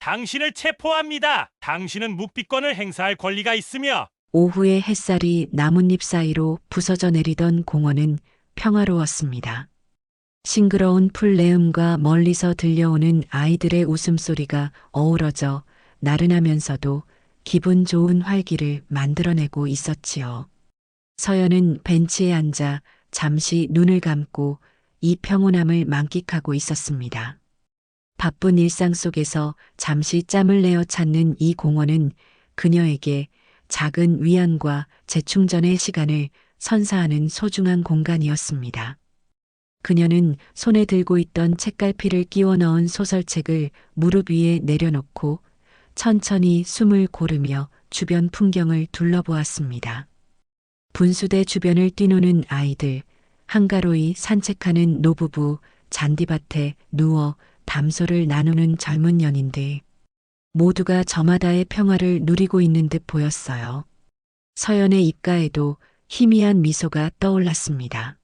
당신을 체포합니다. 당신은 묵비권을 행사할 권리가 있으며 오후의 햇살이 나뭇잎 사이로 부서져 내리던 공원은 평화로웠습니다. 싱그러운 풀내음과 멀리서 들려오는 아이들의 웃음소리가 어우러져 나른하면서도 기분 좋은 활기를 만들어내고 있었지요. 서연은 벤치에 앉아 잠시 눈을 감고 이 평온함을 만끽하고 있었습니다. 바쁜 일상 속에서 잠시 짬을 내어 찾는 이 공원은 그녀에게 작은 위안과 재충전의 시간을 선사하는 소중한 공간이었습니다. 그녀는 손에 들고 있던 책갈피를 끼워 넣은 소설책을 무릎 위에 내려놓고 천천히 숨을 고르며 주변 풍경을 둘러보았습니다. 분수대 주변을 뛰노는 아이들, 한가로이 산책하는 노부부, 잔디밭에 누워 담소를 나누는 젊은 연인들. 모두가 저마다의 평화를 누리고 있는 듯 보였어요. 서연의 입가에도 희미한 미소가 떠올랐습니다.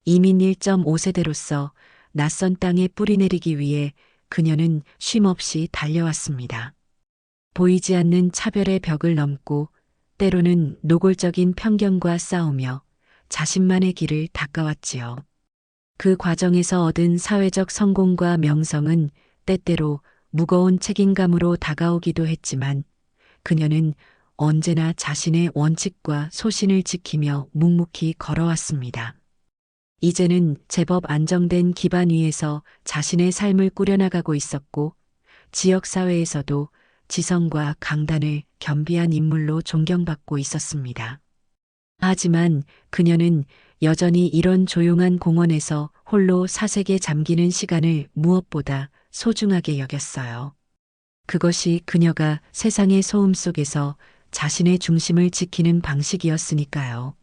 이민 1.5세대로서 낯선 땅에 뿌리내리기 위해 그녀는 쉼없이 달려왔습니다. 보이지 않는 차별의 벽을 넘고 때로는 노골적인 편견과 싸우며 자신만의 길을 닦아왔지요. 그 과정에서 얻은 사회적 성공과 명성은 때때로 무거운 책임감으로 다가오기도 했지만 그녀는 언제나 자신의 원칙과 소신을 지키며 묵묵히 걸어왔습니다. 이제는 제법 안정된 기반 위에서 자신의 삶을 꾸려나가고 있었고 지역사회에서도 지성과 강단을 겸비한 인물로 존경받고 있었습니다. 하지만 그녀는 여전히 이런 조용한 공원에서 홀로 사색에 잠기는 시간을 무엇보다 소중하게 여겼어요. 그것이 그녀가 세상의 소음 속에서 자신의 중심을 지키는 방식이었으니까요.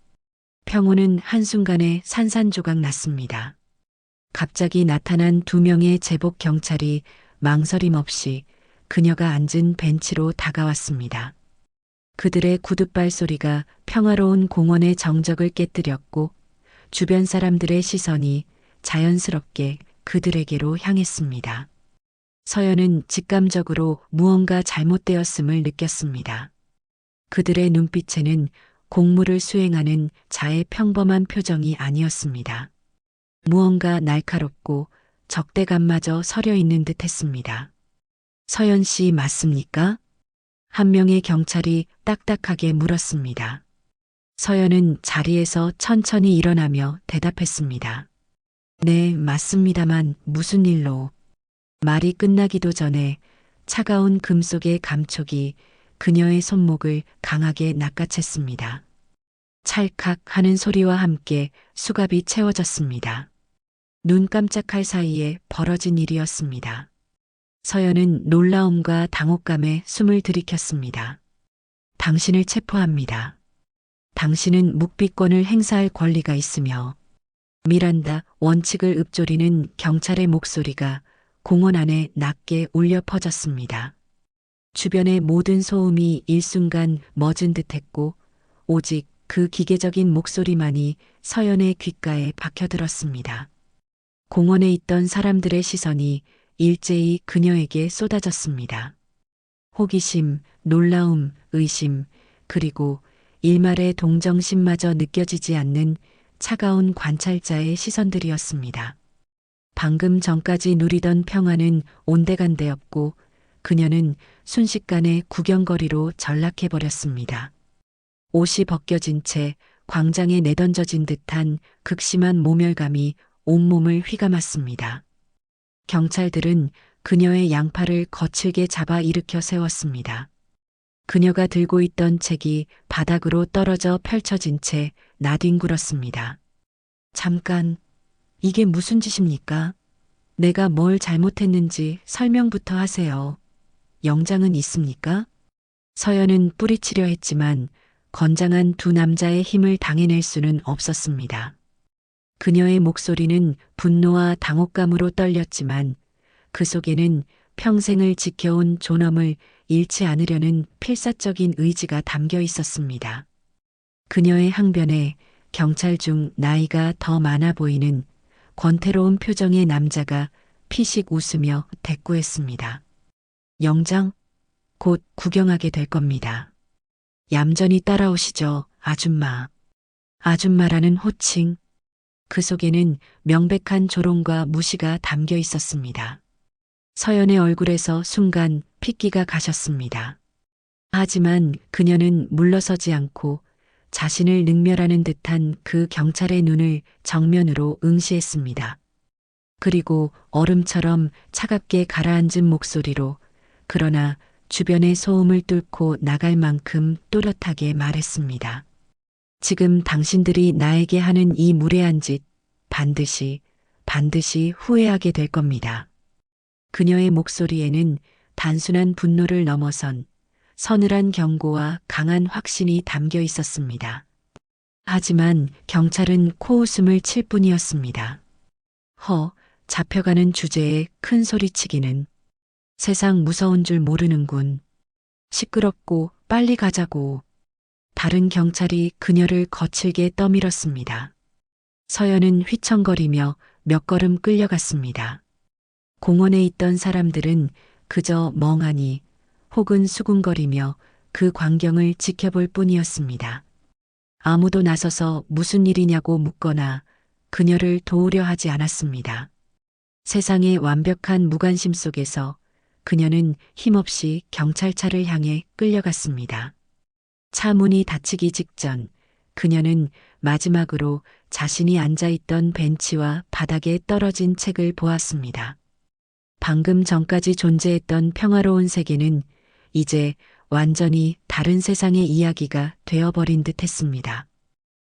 평온은 한순간에 산산조각 났습니다. 갑자기 나타난 2명의 제복 경찰이 망설임 없이 그녀가 앉은 벤치로 다가왔습니다. 그들의 구둣발 소리가 평화로운 공원의 정적을 깨뜨렸고 주변 사람들의 시선이 자연스럽게 그들에게로 향했습니다. 서연은 직감적으로 무언가 잘못되었음을 느꼈습니다. 그들의 눈빛에는 공무를 수행하는 자의 평범한 표정이 아니었습니다. 무언가 날카롭고 적대감마저 서려 있는 듯 했습니다. 서연 씨 맞습니까? 한 명의 경찰이 딱딱하게 물었습니다. 서연은 자리에서 천천히 일어나며 대답했습니다. 네, 맞습니다만 무슨 일로? 말이 끝나기도 전에 차가운 금속의 감촉이 그녀의 손목을 강하게 낚아챘습니다. 찰칵 하는 소리와 함께 수갑이 채워졌습니다. 눈 깜짝할 사이에 벌어진 일이었습니다. 서연은 놀라움과 당혹감에 숨을 들이켰습니다. 당신을 체포합니다. 당신은 묵비권을 행사할 권리가 있으며 미란다 원칙을 읊조리는 경찰의 목소리가 공원 안에 낮게 울려 퍼졌습니다. 주변의 모든 소음이 일순간 멎은 듯했고 오직 그 기계적인 목소리만이 서연의 귓가에 박혀들었습니다. 공원에 있던 사람들의 시선이 일제히 그녀에게 쏟아졌습니다. 호기심, 놀라움, 의심, 그리고 일말의 동정심마저 느껴지지 않는 차가운 관찰자의 시선들이었습니다. 방금 전까지 누리던 평화는 온데간데없고 그녀는 순식간에 구경거리로 전락해버렸습니다. 옷이 벗겨진 채 광장에 내던져진 듯한 극심한 모멸감이 온몸을 휘감았습니다. 경찰들은 그녀의 양팔을 거칠게 잡아 일으켜 세웠습니다. 그녀가 들고 있던 책이 바닥으로 떨어져 펼쳐진 채 나뒹굴었습니다. 잠깐, 이게 무슨 짓입니까? 내가 뭘 잘못했는지 설명부터 하세요. 영장은 있습니까? 서연은 뿌리치려 했지만 건장한 2 남자의 힘을 당해낼 수는 없었습니다. 그녀의 목소리는 분노와 당혹감으로 떨렸지만 그 속에는 평생을 지켜온 존엄을 잃지 않으려는 필사적인 의지가 담겨 있었습니다. 그녀의 항변에 경찰 중 나이가 더 많아 보이는 권태로운 표정의 남자가 피식 웃으며 대꾸했습니다. 영장? 곧 구경하게 될 겁니다. 얌전히 따라오시죠, 아줌마. 아줌마라는 호칭. 그 속에는 명백한 조롱과 무시가 담겨 있었습니다. 서연의 얼굴에서 순간 핏기가 가셨습니다. 하지만 그녀는 물러서지 않고 자신을 능멸하는 듯한 그 경찰의 눈을 정면으로 응시했습니다. 그리고 얼음처럼 차갑게 가라앉은 목소리로, 그러나 주변의 소음을 뚫고 나갈 만큼 또렷하게 말했습니다. 지금 당신들이 나에게 하는 이 무례한 짓 반드시 후회하게 될 겁니다. 그녀의 목소리에는 단순한 분노를 넘어선 서늘한 경고와 강한 확신이 담겨 있었습니다. 하지만 경찰은 코웃음을 칠 뿐이었습니다. 잡혀가는 주제에 큰 소리치기는. 세상 무서운 줄 모르는군. 시끄럽고 빨리 가자고. 다른 경찰이 그녀를 거칠게 떠밀었습니다. 서연은 휘청거리며 몇 걸음 끌려갔습니다. 공원에 있던 사람들은 그저 멍하니 혹은 수군거리며 그 광경을 지켜볼 뿐이었습니다. 아무도 나서서 무슨 일이냐고 묻거나 그녀를 도우려 하지 않았습니다. 세상의 완벽한 무관심 속에서 그녀는 힘없이 경찰차를 향해 끌려갔습니다. 차 문이 닫히기 직전 그녀는 마지막으로 자신이 앉아있던 벤치와 바닥에 떨어진 책을 보았습니다. 방금 전까지 존재했던 평화로운 세계는 이제 완전히 다른 세상의 이야기가 되어버린 듯 했습니다.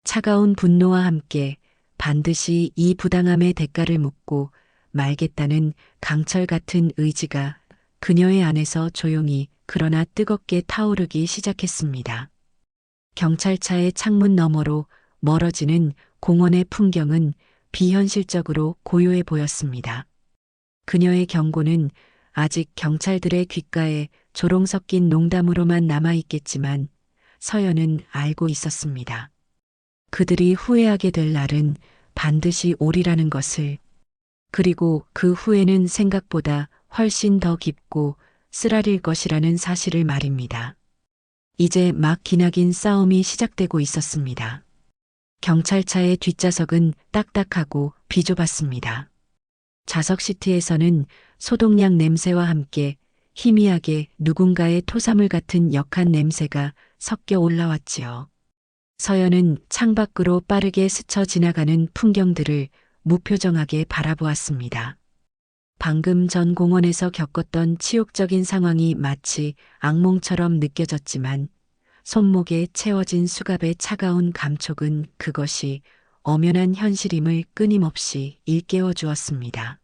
차가운 분노와 함께 반드시 이 부당함의 대가를 묻고 말겠다는 강철 같은 의지가 그녀의 안에서 조용히 그러나 뜨겁게 타오르기 시작했습니다. 경찰차의 창문 너머로 멀어지는 공원의 풍경은 비현실적으로 고요해 보였습니다. 그녀의 경고는 아직 경찰들의 귓가에 조롱 섞인 농담으로만 남아있겠지만 서연은 알고 있었습니다. 그들이 후회하게 될 날은 반드시 오리라는 것을. 그리고 그 후회는 생각보다 훨씬 더 깊고 쓰라릴 것이라는 사실을 말입니다. 이제 막 기나긴 싸움이 시작되고 있었습니다. 경찰차의 뒷좌석은 딱딱하고 비좁았습니다. 좌석 시트에서는 소독약 냄새와 함께 희미하게 누군가의 토사물 같은 역한 냄새가 섞여 올라왔지요. 서연은 창밖으로 빠르게 스쳐 지나가는 풍경들을 무표정하게 바라보았습니다. 방금 전 공원에서 겪었던 치욕적인 상황이 마치 악몽처럼 느껴졌지만 손목에 채워진 수갑의 차가운 감촉은 그것이 엄연한 현실임을 끊임없이 일깨워 주었습니다.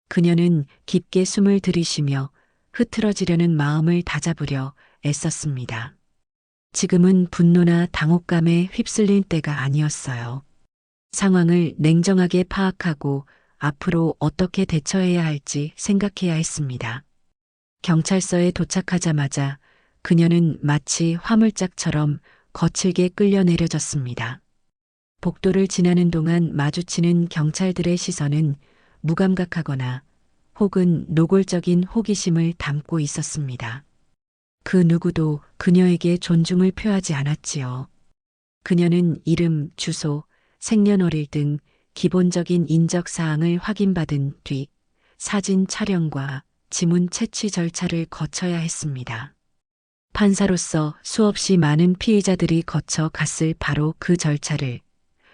그녀는 깊게 숨을 들이쉬며 흐트러지려는 마음을 다잡으려 애썼습니다. 지금은 분노나 당혹감에 휩쓸릴 때가 아니었어요. 상황을 냉정하게 파악하고 앞으로 어떻게 대처해야 할지 생각해야 했습니다. 경찰서에 도착하자마자 그녀는 마치 화물짝처럼 거칠게 끌려 내려졌습니다. 복도를 지나는 동안 마주치는 경찰들의 시선은 무감각하거나 혹은 노골적인 호기심을 담고 있었습니다. 그 누구도 그녀에게 존중을 표하지 않았지요. 그녀는 이름, 주소, 생년월일 등 기본적인 인적 사항을 확인받은 뒤 사진 촬영과 지문 채취 절차를 거쳐야 했습니다. 판사로서 수없이 많은 피의자들이 거쳐 갔을 바로 그 절차를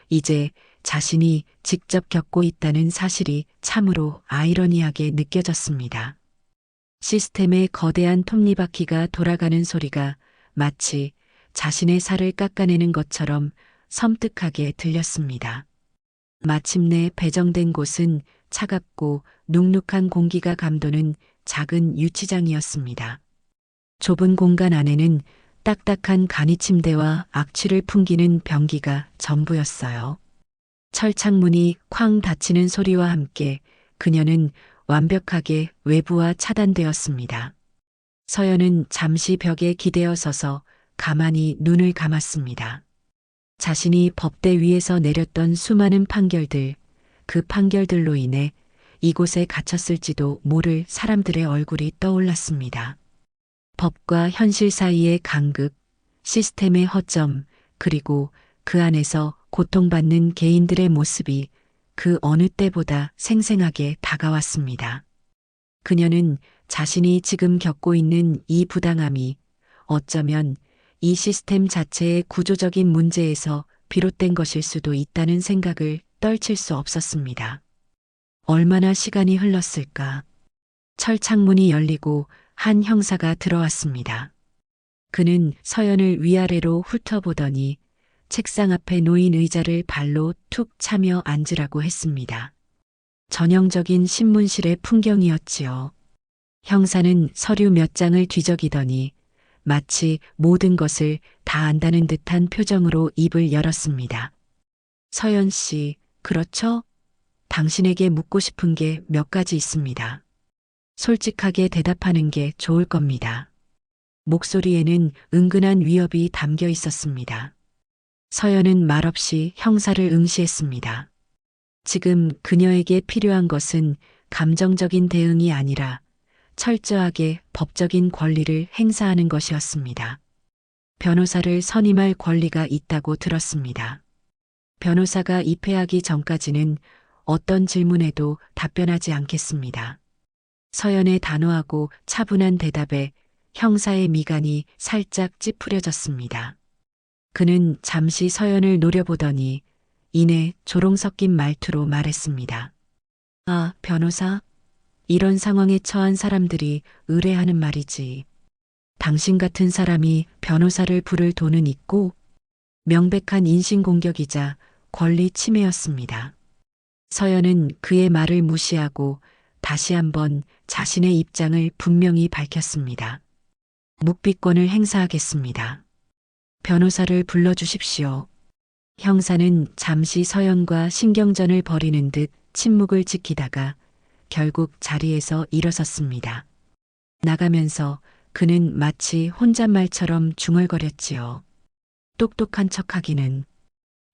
이제 자신이 직접 겪고 있다는 사실이 참으로 아이러니하게 느껴졌습니다. 시스템의 거대한 톱니바퀴가 돌아가는 소리가 마치 자신의 살을 깎아내는 것처럼 섬뜩하게 들렸습니다. 마침내 배정된 곳은 차갑고 눅눅한 공기가 감도는 작은 유치장이었습니다. 좁은 공간 안에는 딱딱한 간이침대와 악취를 풍기는 변기가 전부였어요. 철창문이 쾅 닫히는 소리와 함께 그녀는 완벽하게 외부와 차단되었습니다. 서연은 잠시 벽에 기대어 서서 가만히 눈을 감았습니다. 자신이 법대 위에서 내렸던 수많은 판결들, 그 판결들로 인해 이곳에 갇혔을지도 모를 사람들의 얼굴이 떠올랐습니다. 법과 현실 사이의 간극, 시스템의 허점, 그리고 그 안에서 고통받는 개인들의 모습이 그 어느 때보다 생생하게 다가왔습니다. 그녀는 자신이 지금 겪고 있는 이 부당함이 어쩌면 이 시스템 자체의 구조적인 문제에서 비롯된 것일 수도 있다는 생각을 떨칠 수 없었습니다. 얼마나 시간이 흘렀을까? 철창문이 열리고 한 형사가 들어왔습니다. 그는 서연을 위아래로 훑어보더니 책상 앞에 놓인 의자를 발로 툭 차며 앉으라고 했습니다. 전형적인 신문실의 풍경이었지요. 형사는 서류 몇 장을 뒤적이더니 마치 모든 것을 다 안다는 듯한 표정으로 입을 열었습니다. 서연 씨, 그렇죠? 당신에게 묻고 싶은 게 몇 가지 있습니다. 솔직하게 대답하는 게 좋을 겁니다. 목소리에는 은근한 위협이 담겨 있었습니다. 서연은 말없이 형사를 응시했습니다. 지금 그녀에게 필요한 것은 감정적인 대응이 아니라 철저하게 법적인 권리를 행사하는 것이었습니다. 변호사를 선임할 권리가 있다고 들었습니다. 변호사가 입회하기 전까지는 어떤 질문에도 답변하지 않겠습니다. 서연의 단호하고 차분한 대답에 형사의 미간이 살짝 찌푸려졌습니다. 그는 잠시 서연을 노려보더니 이내 조롱 섞인 말투로 말했습니다. 아, 변호사? 이런 상황에 처한 사람들이 의뢰하는 말이지. 당신 같은 사람이 변호사를 부를 돈은 있고 명백한 인신공격이자 권리 침해였습니다. 서연은 그의 말을 무시하고 다시 한번 자신의 입장을 분명히 밝혔습니다. 묵비권을 행사하겠습니다. 변호사를 불러주십시오. 형사는 잠시 서연과 신경전을 벌이는 듯 침묵을 지키다가 결국 자리에서 일어섰습니다. 나가면서 그는 마치 혼잣말처럼 중얼거렸지요. 똑똑한 척하기는.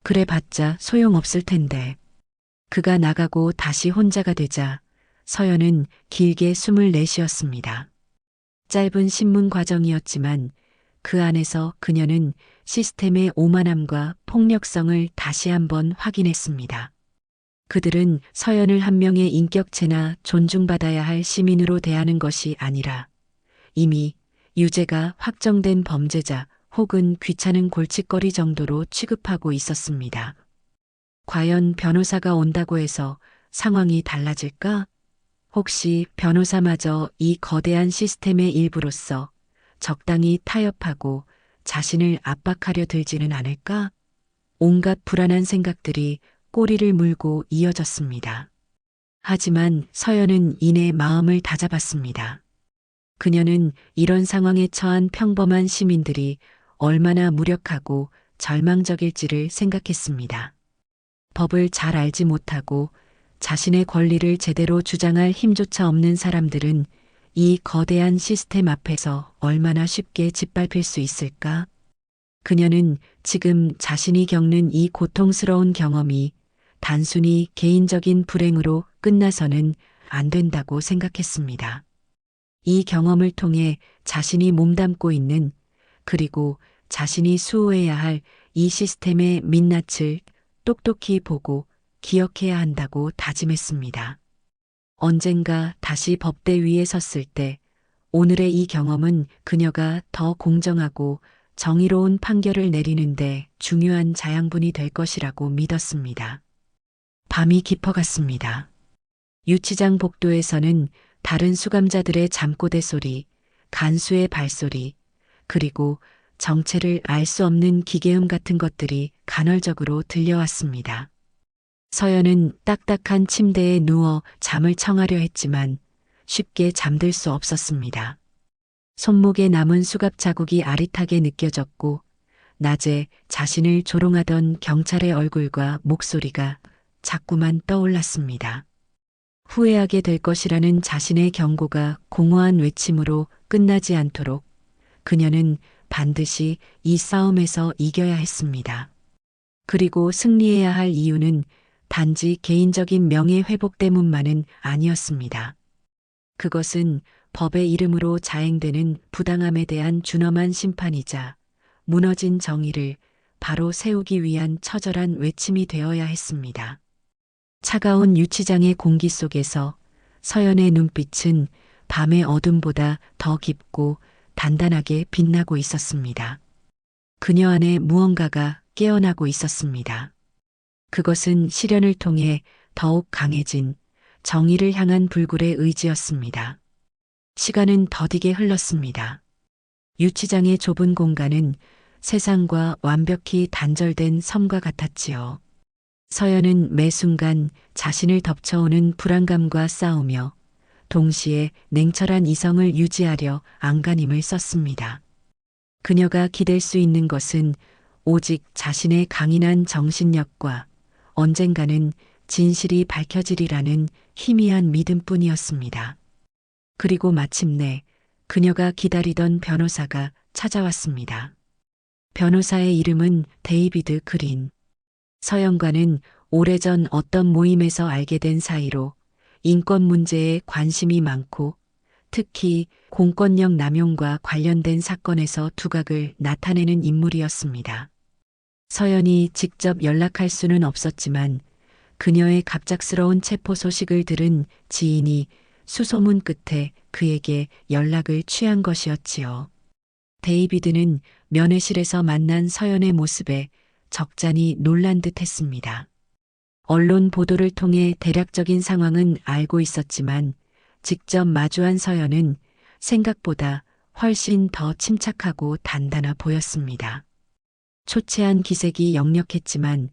그래봤자 소용없을 텐데. 그가 나가고 다시 혼자가 되자 서연은 길게 숨을 내쉬었습니다. 짧은 신문 과정이었지만 그 안에서 그녀는 시스템의 오만함과 폭력성을 다시 한번 확인했습니다. 그들은 서연을 한 명의 인격체나 존중받아야 할 시민으로 대하는 것이 아니라 이미 유죄가 확정된 범죄자 혹은 귀찮은 골칫거리 정도로 취급하고 있었습니다. 과연 변호사가 온다고 해서 상황이 달라질까? 혹시 변호사마저 이 거대한 시스템의 일부로서 적당히 타협하고 자신을 압박하려 들지는 않을까? 온갖 불안한 생각들이 꼬리를 물고 이어졌습니다. 하지만 서연은 이내 마음을 다잡았습니다. 그녀는 이런 상황에 처한 평범한 시민들이 얼마나 무력하고 절망적일지를 생각했습니다. 법을 잘 알지 못하고 자신의 권리를 제대로 주장할 힘조차 없는 사람들은 이 거대한 시스템 앞에서 얼마나 쉽게 짓밟힐 수 있을까? 그녀는 지금 자신이 겪는 이 고통스러운 경험이 단순히 개인적인 불행으로 끝나서는 안 된다고 생각했습니다. 이 경험을 통해 자신이 몸담고 있는 그리고 자신이 수호해야 할 이 시스템의 민낯을 똑똑히 보고 기억해야 한다고 다짐했습니다. 언젠가 다시 법대 위에 섰을 때 오늘의 이 경험은 그녀가 더 공정하고 정의로운 판결을 내리는데 중요한 자양분이 될 것이라고 믿었습니다. 밤이 깊어갔습니다. 유치장 복도에서는 다른 수감자들의 잠꼬대 소리, 간수의 발소리, 그리고 정체를 알 수 없는 기계음 같은 것들이 간헐적으로 들려왔습니다. 서연은 딱딱한 침대에 누워 잠을 청하려 했지만 쉽게 잠들 수 없었습니다. 손목에 남은 수갑 자국이 아릿하게 느껴졌고 낮에 자신을 조롱하던 경찰의 얼굴과 목소리가 자꾸만 떠올랐습니다. 후회하게 될 것이라는 자신의 경고가 공허한 외침으로 끝나지 않도록 그녀는 반드시 이 싸움에서 이겨야 했습니다. 그리고 승리해야 할 이유는 단지 개인적인 명예 회복 때문만은 아니었습니다. 그것은 법의 이름으로 자행되는 부당함에 대한 준엄한 심판이자 무너진 정의를 바로 세우기 위한 처절한 외침이 되어야 했습니다. 차가운 유치장의 공기 속에서 서연의 눈빛은 밤의 어둠보다 더 깊고 단단하게 빛나고 있었습니다. 그녀 안에 무언가가 깨어나고 있었습니다. 그것은 시련을 통해 더욱 강해진 정의를 향한 불굴의 의지였습니다. 시간은 더디게 흘렀습니다. 유치장의 좁은 공간은 세상과 완벽히 단절된 섬과 같았지요. 서연은 매 순간 자신을 덮쳐오는 불안감과 싸우며 동시에 냉철한 이성을 유지하려 안간힘을 썼습니다. 그녀가 기댈 수 있는 것은 오직 자신의 강인한 정신력과 언젠가는 진실이 밝혀지리라는 희미한 믿음뿐이었습니다. 그리고 마침내 그녀가 기다리던 변호사가 찾아왔습니다. 변호사의 이름은 데이비드 그린. 서연과는 오래전 어떤 모임에서 알게 된 사이로 인권 문제에 관심이 많고 특히 공권력 남용과 관련된 사건에서 두각을 나타내는 인물이었습니다. 서연이 직접 연락할 수는 없었지만 그녀의 갑작스러운 체포 소식을 들은 지인이 수소문 끝에 그에게 연락을 취한 것이었지요. 데이비드는 면회실에서 만난 서연의 모습에 적잖이 놀란 듯 했습니다. 언론 보도를 통해 대략적인 상황은 알고 있었지만 직접 마주한 서연은 생각보다 훨씬 더 침착하고 단단해 보였습니다. 초췌한 기색이 역력했지만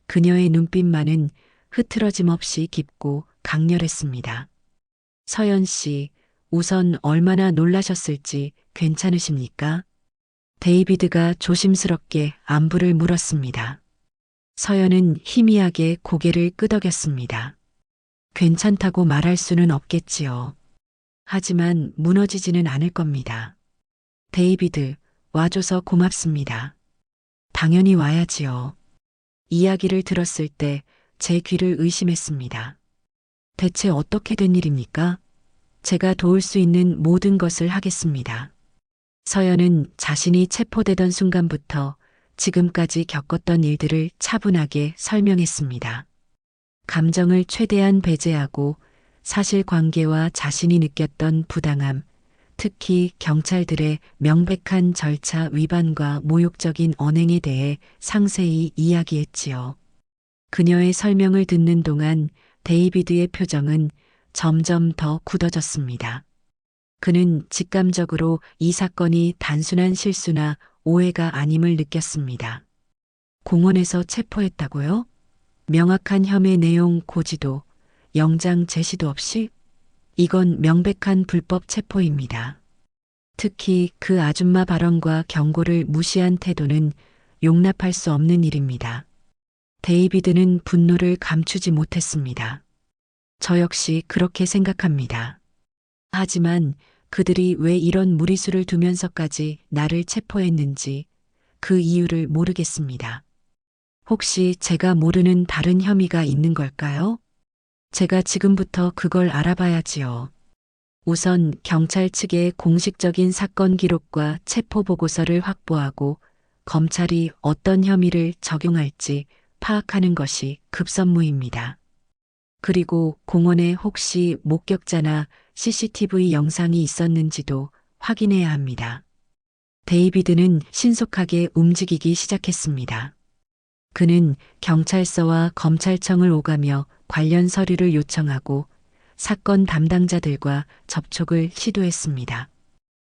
그녀의 눈빛만은 흐트러짐 없이 깊고 강렬했습니다. 서연 씨, 우선 얼마나 놀라셨을지 괜찮으십니까? 데이비드가 조심스럽게 안부를 물었습니다. 서연은 희미하게 고개를 끄덕였습니다. 괜찮다고 말할 수는 없겠지요. 하지만 무너지지는 않을 겁니다. 데이비드, 와줘서 고맙습니다. 당연히 와야지요. 이야기를 들었을 때 제 귀를 의심했습니다. 대체 어떻게 된 일입니까? 제가 도울 수 있는 모든 것을 하겠습니다. 서연은 자신이 체포되던 순간부터 지금까지 겪었던 일들을 차분하게 설명했습니다. 감정을 최대한 배제하고 사실관계와 자신이 느꼈던 부당함, 특히 경찰들의 명백한 절차 위반과 모욕적인 언행에 대해 상세히 이야기했지요. 그녀의 설명을 듣는 동안 데이비드의 표정은 점점 더 굳어졌습니다. 그는 직감적으로 이 사건이 단순한 실수나 오해가 아님을 느꼈습니다. 공원에서 체포했다고요? 명확한 혐의 내용 고지도, 영장 제시도 없이? 이건 명백한 불법 체포입니다. 특히 그 아줌마 발언과 경고를 무시한 태도는 용납할 수 없는 일입니다. 데이비드는 분노를 감추지 못했습니다. 저 역시 그렇게 생각합니다. 하지만 그들이 왜 이런 무리수를 두면서까지 나를 체포했는지 그 이유를 모르겠습니다. 혹시 제가 모르는 다른 혐의가 있는 걸까요? 제가 지금부터 그걸 알아봐야지요. 우선 경찰 측의 공식적인 사건 기록과 체포 보고서를 확보하고 검찰이 어떤 혐의를 적용할지 파악하는 것이 급선무입니다. 그리고 공원에 혹시 목격자나 CCTV 영상이 있었는지도 확인해야 합니다. 데이비드는 신속하게 움직이기 시작했습니다. 그는 경찰서와 검찰청을 오가며 관련 서류를 요청하고 사건 담당자들과 접촉을 시도했습니다.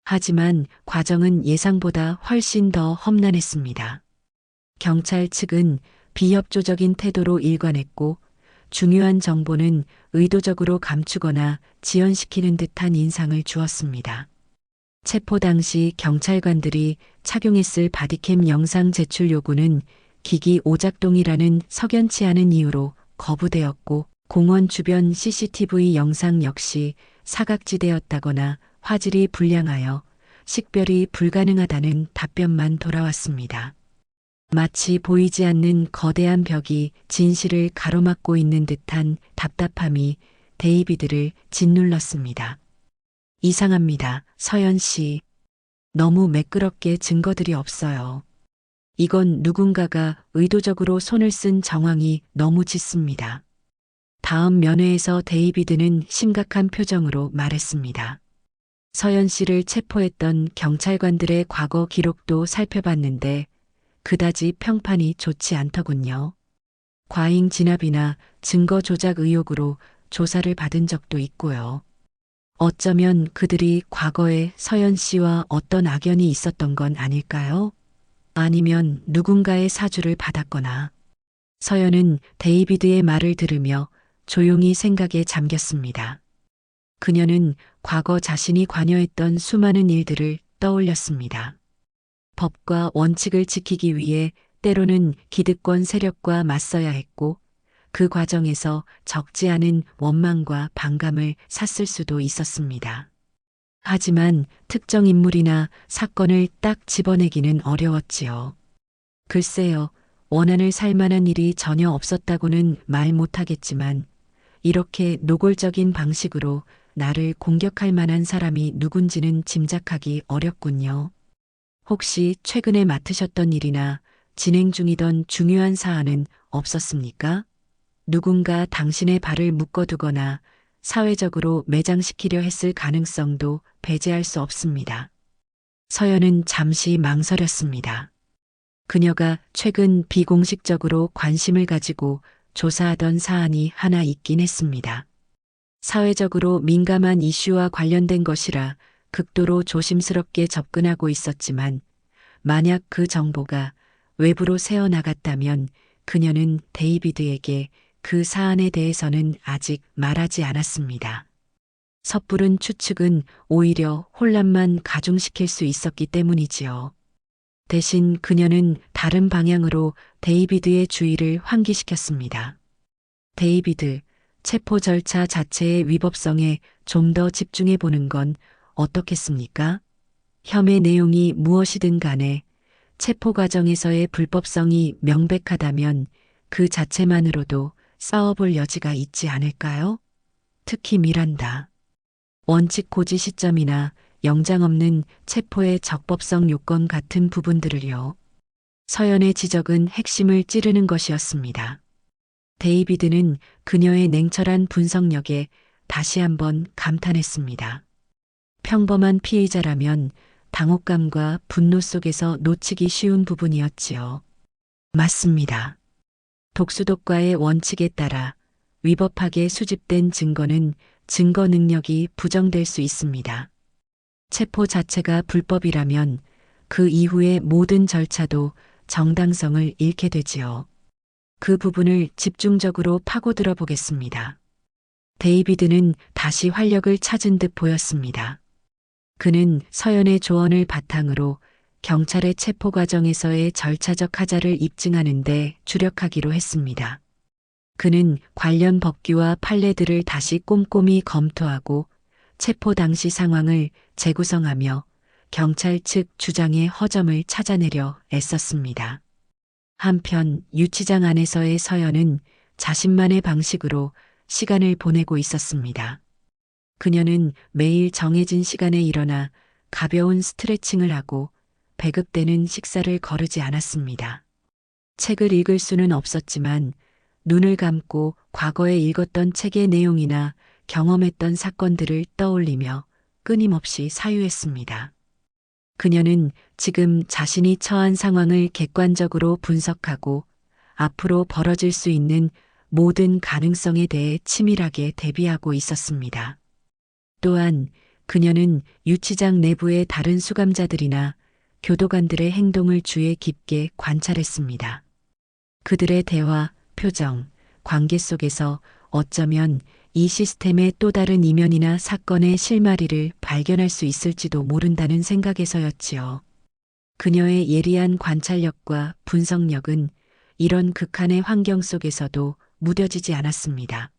하지만 과정은 예상보다 훨씬 더 험난했습니다. 경찰 측은 비협조적인 태도로 일관했고 중요한 정보는 의도적으로 감추거나 지연시키는 듯한 인상을 주었습니다. 체포 당시 경찰관들이 착용했을 바디캠 영상 제출 요구는 기기 오작동이라는 석연치 않은 이유로 거부되었고 공원 주변 CCTV 영상 역시 사각지대였다거나 화질이 불량하여 식별이 불가능하다는 답변만 돌아왔습니다. 마치 보이지 않는 거대한 벽이 진실을 가로막고 있는 듯한 답답함이 데이비드를 짓눌렀습니다. 이상합니다, 서연 씨. 너무 매끄럽게 증거들이 없어요. 이건 누군가가 의도적으로 손을 쓴 정황이 너무 짙습니다. 다음 면회에서 데이비드는 심각한 표정으로 말했습니다. 서연 씨를 체포했던 경찰관들의 과거 기록도 살펴봤는데 그다지 평판이 좋지 않더군요. 과잉 진압이나 증거 조작 의혹으로 조사를 받은 적도 있고요. 어쩌면 그들이 과거에 서연 씨와 어떤 악연이 있었던 건 아닐까요? 아니면 누군가의 사주를 받았거나. 서연은 데이비드의 말을 들으며 조용히 생각에 잠겼습니다. 그녀는 과거 자신이 관여했던 수많은 일들을 떠올렸습니다. 법과 원칙을 지키기 위해 때로는 기득권 세력과 맞서야 했고 그 과정에서 적지 않은 원망과 반감을 샀을 수도 있었습니다. 하지만 특정 인물이나 사건을 딱 집어내기는 어려웠지요. 글쎄요, 원한을 살 만한 일이 전혀 없었다고는 말 못하겠지만 이렇게 노골적인 방식으로 나를 공격할 만한 사람이 누군지는 짐작하기 어렵군요. 혹시 최근에 맡으셨던 일이나 진행 중이던 중요한 사안은 없었습니까? 누군가 당신의 발을 묶어두거나 사회적으로 매장시키려 했을 가능성도 배제할 수 없습니다. 서연은 잠시 망설였습니다. 그녀가 최근 비공식적으로 관심을 가지고 조사하던 사안이 하나 있긴 했습니다. 사회적으로 민감한 이슈와 관련된 것이라 극도로 조심스럽게 접근하고 있었지만 만약 그 정보가 외부로 새어나갔다면 그녀는 데이비드에게 그 사안에 대해서는 아직 말하지 않았습니다. 섣부른 추측은 오히려 혼란만 가중시킬 수 있었기 때문이지요. 대신 그녀는 다른 방향으로 데이비드의 주의를 환기시켰습니다. 데이비드, 체포 절차 자체의 위법성에 좀 더 집중해 보는 건 어떻겠습니까? 혐의 내용이 무엇이든 간에 체포 과정에서의 불법성이 명백하다면 그 자체만으로도 싸워볼 여지가 있지 않을까요? 특히 미란다. 원칙 고지 시점이나 영장 없는 체포의 적법성 요건 같은 부분들을요. 서연의 지적은 핵심을 찌르는 것이었습니다. 데이비드는 그녀의 냉철한 분석력에 다시 한번 감탄했습니다. 평범한 피의자라면 당혹감과 분노 속에서 놓치기 쉬운 부분이었지요. 맞습니다. 독수독과의 원칙에 따라 위법하게 수집된 증거는 증거 능력이 부정될 수 있습니다. 체포 자체가 불법이라면 그 이후의 모든 절차도 정당성을 잃게 되지요. 그 부분을 집중적으로 파고들어 보겠습니다. 데이비드는 다시 활력을 찾은 듯 보였습니다. 그는 서연의 조언을 바탕으로 경찰의 체포 과정에서의 절차적 하자를 입증하는 데 주력하기로 했습니다. 그는 관련 법규와 판례들을 다시 꼼꼼히 검토하고 체포 당시 상황을 재구성하며 경찰 측 주장의 허점을 찾아내려 애썼습니다. 한편 유치장 안에서의 서연은 자신만의 방식으로 시간을 보내고 있었습니다. 그녀는 매일 정해진 시간에 일어나 가벼운 스트레칭을 하고 배급되는 식사를 거르지 않았습니다. 책을 읽을 수는 없었지만 눈을 감고 과거에 읽었던 책의 내용이나 경험했던 사건들을 떠올리며 끊임없이 사유했습니다. 그녀는 지금 자신이 처한 상황을 객관적으로 분석하고 앞으로 벌어질 수 있는 모든 가능성에 대해 치밀하게 대비하고 있었습니다. 또한 그녀는 유치장 내부의 다른 수감자들이나 교도관들의 행동을 주의 깊게 관찰했습니다. 그들의 대화, 표정, 관계 속에서 어쩌면 이 시스템의 또 다른 이면이나 사건의 실마리를 발견할 수 있을지도 모른다는 생각에서였지요. 그녀의 예리한 관찰력과 분석력은 이런 극한의 환경 속에서도 무뎌지지 않았습니다.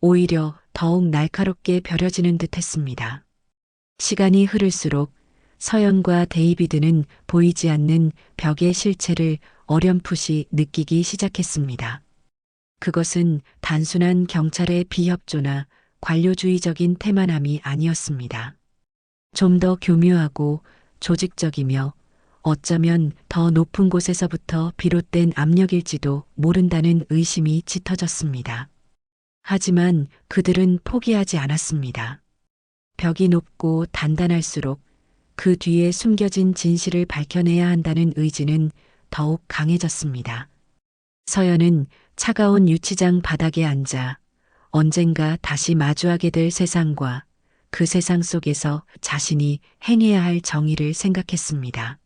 오히려 더욱 날카롭게 벼려지는 듯 했습니다. 시간이 흐를수록 서연과 데이비드는 보이지 않는 벽의 실체를 어렴풋이 느끼기 시작했습니다. 그것은 단순한 경찰의 비협조나 관료주의적인 태만함이 아니었습니다. 좀 더 교묘하고 조직적이며 어쩌면 더 높은 곳에서부터 비롯된 압력일지도 모른다는 의심이 짙어졌습니다. 하지만 그들은 포기하지 않았습니다. 벽이 높고 단단할수록 그 뒤에 숨겨진 진실을 밝혀내야 한다는 의지는 더욱 강해졌습니다. 서연은 차가운 유치장 바닥에 앉아 언젠가 다시 마주하게 될 세상과 그 세상 속에서 자신이 행해야 할 정의를 생각했습니다.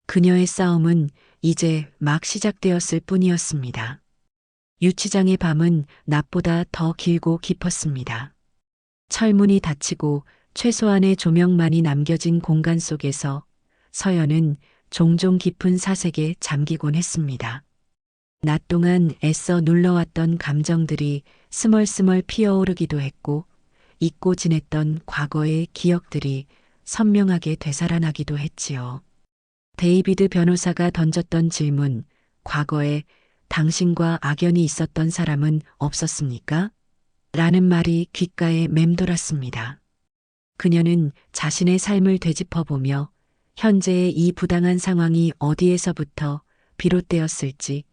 그녀의 싸움은 이제 막 시작되었을 뿐이었습니다. 유치장의 밤은 낮보다 더 길고 깊었습니다. 철문이 닫히고 최소한의 조명만이 남겨진 공간 속에서 서연은 종종 깊은 사색에 잠기곤 했습니다. 낮 동안 애써 눌러왔던 감정들이 스멀스멀 피어오르기도 했고 잊고 지냈던 과거의 기억들이 선명하게 되살아나기도 했지요. 데이비드 변호사가 던졌던 질문, 과거에 당신과 악연이 있었던 사람은 없었습니까? 라는 말이 귓가에 맴돌았습니다. 그녀는 자신의 삶을 되짚어보며 현재의 이 부당한 상황이 어디에서부터 비롯되었을지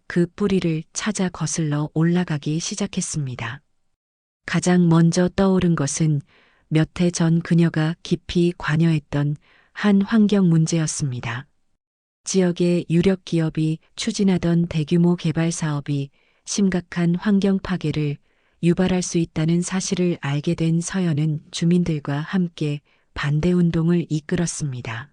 그 뿌리를 찾아 거슬러 올라가기 시작했습니다. 가장 먼저 떠오른 것은 몇 해 전 그녀가 깊이 관여했던 한 환경 문제였습니다. 지역의 유력 기업이 추진하던 대규모 개발 사업이 심각한 환경 파괴를 유발할 수 있다는 사실을 알게 된 서연은 주민들과 함께 반대 운동을 이끌었습니다.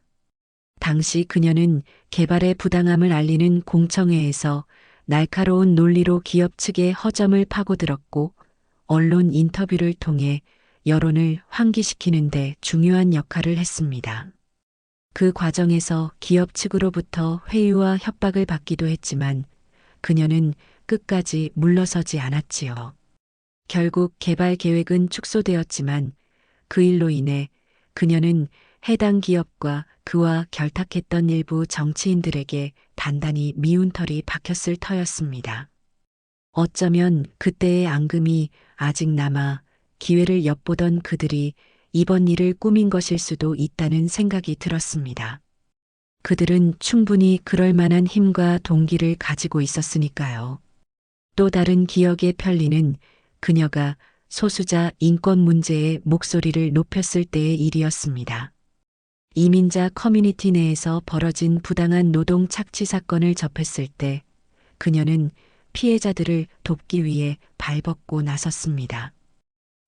당시 그녀는 개발의 부당함을 알리는 공청회에서 날카로운 논리로 기업 측의 허점을 파고들었고 언론 인터뷰를 통해 여론을 환기시키는 데 중요한 역할을 했습니다. 그 과정에서 기업 측으로부터 회유와 협박을 받기도 했지만 그녀는 끝까지 물러서지 않았지요. 결국 개발 계획은 축소되었지만 그 일로 인해 그녀는 해당 기업과 그와 결탁했던 일부 정치인들에게 단단히 미운 털이 박혔을 터였습니다. 어쩌면 그때의 앙금이 아직 남아 기회를 엿보던 그들이 이번 일을 꾸민 것일 수도 있다는 생각이 들었습니다. 그들은 충분히 그럴 만한 힘과 동기를 가지고 있었으니까요. 또 다른 기억의 편리는 그녀가 소수자 인권 문제에 목소리를 높였을 때의 일이었습니다. 이민자 커뮤니티 내에서 벌어진 부당한 노동 착취 사건을 접했을 때 그녀는 피해자들을 돕기 위해 발벗고 나섰습니다.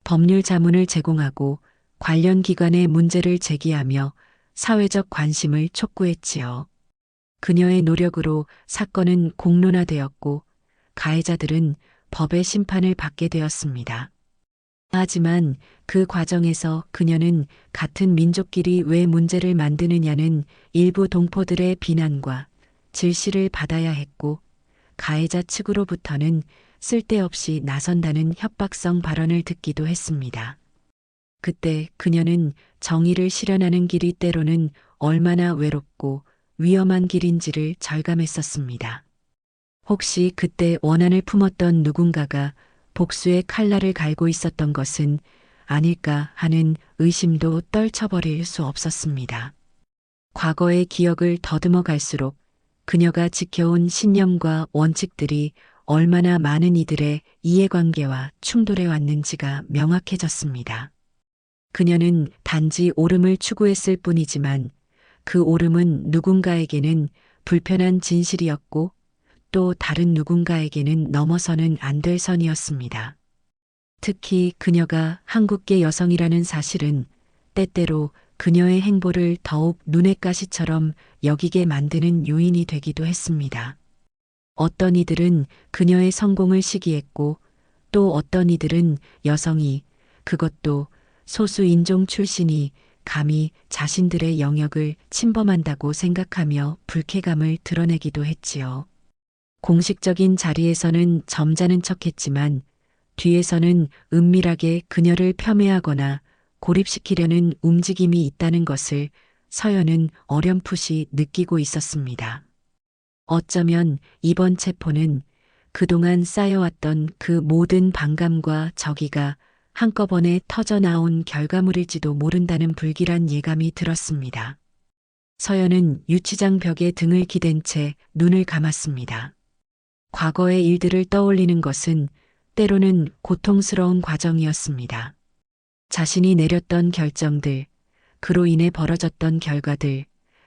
법률 자문을 제공하고 관련 기관에 문제를 제기하며 사회적 관심을 촉구했지요. 그녀의 노력으로 사건은 공론화되었고 가해자들은 법의 심판을 받게 되었습니다. 하지만 그 과정에서 그녀는 같은 민족끼리 왜 문제를 만드느냐는 일부 동포들의 비난과 질시를 받아야 했고 가해자 측으로부터는 쓸데없이 나선다는 협박성 발언을 듣기도 했습니다. 그때 그녀는 정의를 실현하는 길이 때로는 얼마나 외롭고 위험한 길인지를 절감했었습니다. 혹시 그때 원한을 품었던 누군가가 복수의 칼날을 갈고 있었던 것은 아닐까 하는 의심도 떨쳐버릴 수 없었습니다. 과거의 기억을 더듬어 갈수록 그녀가 지켜온 신념과 원칙들이 얼마나 많은 이들의 이해관계와 충돌해 왔는지가 명확해졌습니다. 그녀는 단지 옳음을 추구했을 뿐이지만 그 옳음은 누군가에게는 불편한 진실이었고 또 다른 누군가에게는 넘어서는 안 될 선이었습니다. 특히 그녀가 한국계 여성이라는 사실은 때때로 그녀의 행보를 더욱 눈엣 가시처럼 여기게 만드는 요인이 되기도 했습니다. 어떤 이들은 그녀의 성공을 시기했고 또 어떤 이들은 여성이, 그것도 소수 인종 출신이 감히 자신들의 영역을 침범한다고 생각하며 불쾌감을 드러내기도 했지요. 공식적인 자리에서는 점잖은 척했지만 뒤에서는 은밀하게 그녀를 폄훼하거나 고립시키려는 움직임이 있다는 것을 서연은 어렴풋이 느끼고 있었습니다. 어쩌면 이번 체포는 그동안 쌓여왔던 그 모든 반감과 적의가 한꺼번에 터져나온 결과물일지도 모른다는 불길한 예감이 들었습니다. 서연은 유치장 벽에 등을 기댄 채 눈을 감았습니다. 과거의 일들을 떠올리는 것은 때로는 고통스러운 과정이었습니다. 자신이 내렸던 결정들, 그로 인해 벌어졌던 결과들,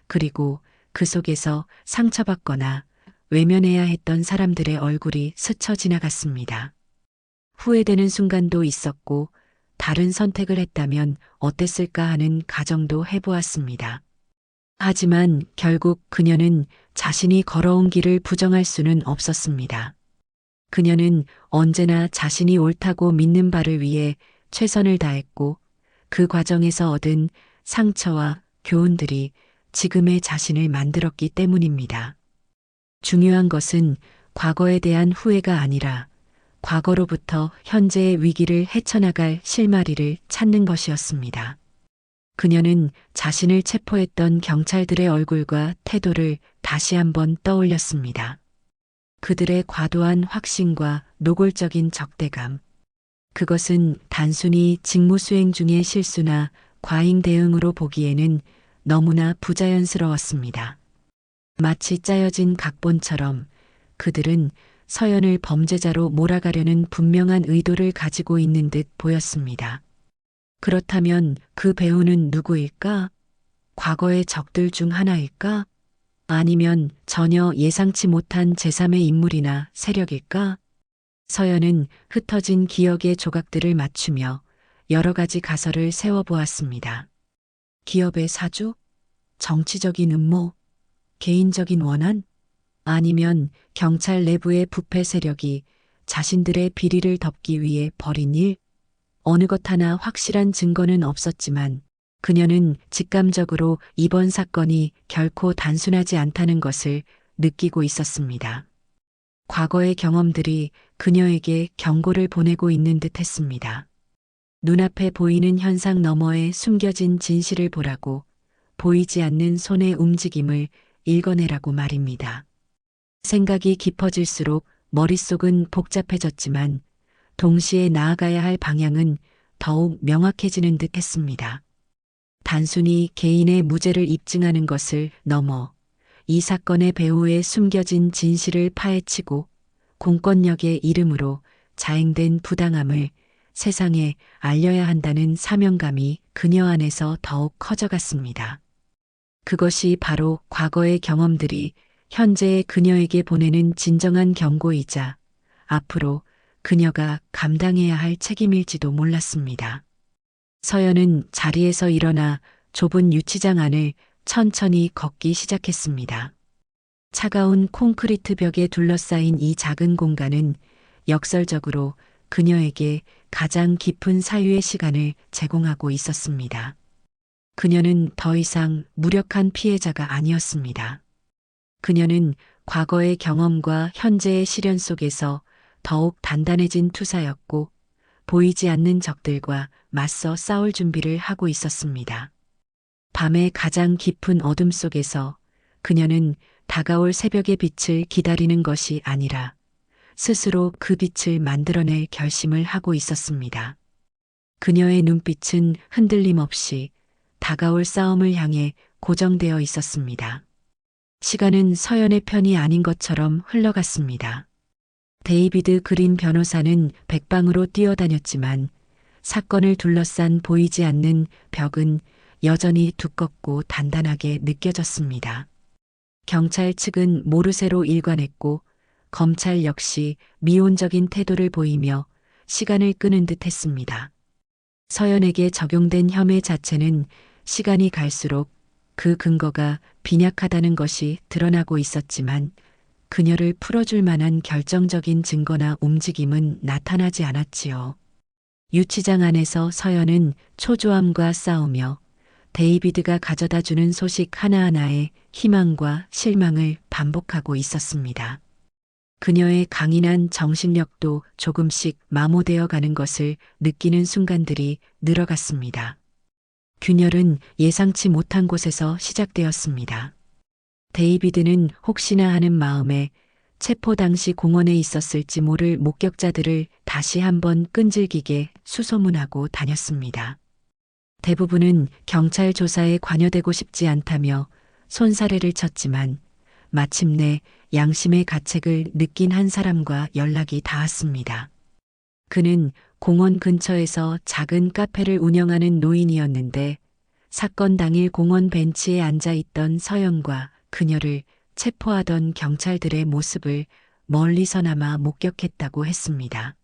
그리고 그 속에서 상처받거나 외면해야 했던 사람들의 얼굴이 스쳐 지나갔습니다. 후회되는 순간도 있었고 다른 선택을 했다면 어땠을까 하는 가정도 해보았습니다. 하지만 결국 그녀는 자신이 걸어온 길을 부정할 수는 없었습니다. 그녀는 언제나 자신이 옳다고 믿는 바를 위해 최선을 다했고 그 과정에서 얻은 상처와 교훈들이 지금의 자신을 만들었기 때문입니다. 중요한 것은 과거에 대한 후회가 아니라 과거로부터 현재의 위기를 헤쳐나갈 실마리를 찾는 것이었습니다. 그녀는 자신을 체포했던 경찰들의 얼굴과 태도를 다시 한번 떠올렸습니다. 그들의 과도한 확신과 노골적인 적대감. 그것은 단순히 직무 수행 중의 실수나 과잉 대응으로 보기에는 너무나 부자연스러웠습니다. 마치 짜여진 각본처럼 그들은 서연을 범죄자로 몰아가려는 분명한 의도를 가지고 있는 듯 보였습니다. 그렇다면 그 배우는 누구일까? 과거의 적들 중 하나일까? 아니면 전혀 예상치 못한 제3의 인물이나 세력일까? 서연은 흩어진 기억의 조각들을 맞추며 여러 가지 가설을 세워보았습니다. 기업의 사주? 정치적인 음모? 개인적인 원한? 아니면 경찰 내부의 부패 세력이 자신들의 비리를 덮기 위해 벌인 일? 어느 것 하나 확실한 증거는 없었지만 그녀는 직감적으로 이번 사건이 결코 단순하지 않다는 것을 느끼고 있었습니다. 과거의 경험들이 그녀에게 경고를 보내고 있는 듯 했습니다. 눈앞에 보이는 현상 너머에 숨겨진 진실을 보라고, 보이지 않는 손의 움직임을 읽어내라고 말입니다. 생각이 깊어질수록 머릿속은 복잡해졌지만 동시에 나아가야 할 방향은 더욱 명확해지는 듯 했습니다. 단순히 개인의 무죄를 입증하는 것을 넘어 이 사건의 배후에 숨겨진 진실을 파헤치고 공권력의 이름으로 자행된 부당함을 세상에 알려야 한다는 사명감이 그녀 안에서 더욱 커져갔습니다. 그것이 바로 과거의 경험들이 현재의 그녀에게 보내는 진정한 경고이자 앞으로 그녀가 감당해야 할 책임일지도 몰랐습니다. 서연은 자리에서 일어나 좁은 유치장 안을 천천히 걷기 시작했습니다. 차가운 콘크리트 벽에 둘러싸인 이 작은 공간은 역설적으로 그녀에게 가장 깊은 사유의 시간을 제공하고 있었습니다. 그녀는 더 이상 무력한 피해자가 아니었습니다. 그녀는 과거의 경험과 현재의 시련 속에서 더욱 단단해진 투사였고 보이지 않는 적들과 맞서 싸울 준비를 하고 있었습니다. 밤의 가장 깊은 어둠 속에서 그녀는 다가올 새벽의 빛을 기다리는 것이 아니라 스스로 그 빛을 만들어낼 결심을 하고 있었습니다. 그녀의 눈빛은 흔들림 없이 다가올 싸움을 향해 고정되어 있었습니다. 시간은 서연의 편이 아닌 것처럼 흘러갔습니다. 데이비드 그린 변호사는 백방으로 뛰어다녔지만 사건을 둘러싼 보이지 않는 벽은 여전히 두껍고 단단하게 느껴졌습니다. 경찰 측은 모르쇠로 일관했고 검찰 역시 미온적인 태도를 보이며 시간을 끄는 듯 했습니다. 서연에게 적용된 혐의 자체는 시간이 갈수록 그 근거가 빈약하다는 것이 드러나고 있었지만 그녀를 풀어줄 만한 결정적인 증거나 움직임은 나타나지 않았지요. 유치장 안에서 서연은 초조함과 싸우며 데이비드가 가져다 주는 소식 하나하나에 희망과 실망을 반복하고 있었습니다. 그녀의 강인한 정신력도 조금씩 마모되어 가는 것을 느끼는 순간들이 늘어갔습니다. 균열은 예상치 못한 곳에서 시작되었습니다. 데이비드는 혹시나 하는 마음에 체포 당시 공원에 있었을지 모를 목격자들을 다시 한번 끈질기게 수소문하고 다녔습니다. 대부분은 경찰 조사에 관여되고 싶지 않다며 손사래를 쳤지만 마침내 양심의 가책을 느낀 한 사람과 연락이 닿았습니다. 그는 공원 근처에서 작은 카페를 운영하는 노인이었는데 사건 당일 공원 벤치에 앉아 있던 서연과 그녀를 체포하던 경찰들의 모습을 멀리서나마 목격했다고 했습니다.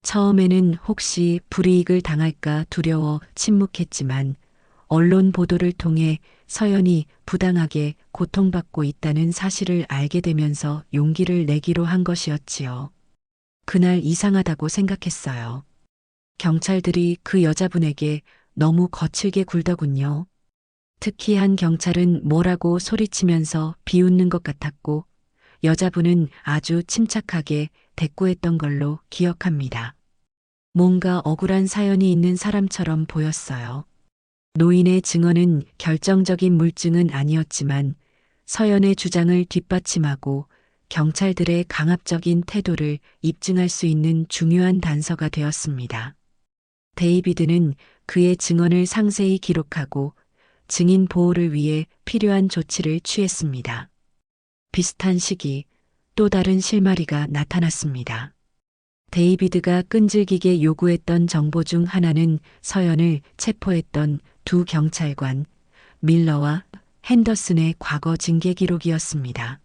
처음에는 혹시 불이익을 당할까 두려워 침묵했지만 언론 보도를 통해 서연이 부당하게 고통받고 있다는 사실을 알게 되면서 용기를 내기로 한 것이었지요. 그날 이상하다고 생각했어요. 경찰들이 그 여자분에게 너무 거칠게 굴더군요. 특히 한 경찰은 뭐라고 소리치면서 비웃는 것 같았고 여자분은 아주 침착하게 대꾸했던 걸로 기억합니다. 뭔가 억울한 사연이 있는 사람처럼 보였어요. 노인의 증언은 결정적인 물증은 아니었지만 서연의 주장을 뒷받침하고 경찰들의 강압적인 태도를 입증할 수 있는 중요한 단서가 되었습니다. 데이비드는 그의 증언을 상세히 기록하고 증인 보호를 위해 필요한 조치를 취했습니다. 비슷한 시기 또 다른 실마리가 나타났습니다. 데이비드가 끈질기게 요구했던 정보 중 하나는 서연을 체포했던 두 경찰관 밀러와 핸더슨의 과거 징계 기록이었습니다.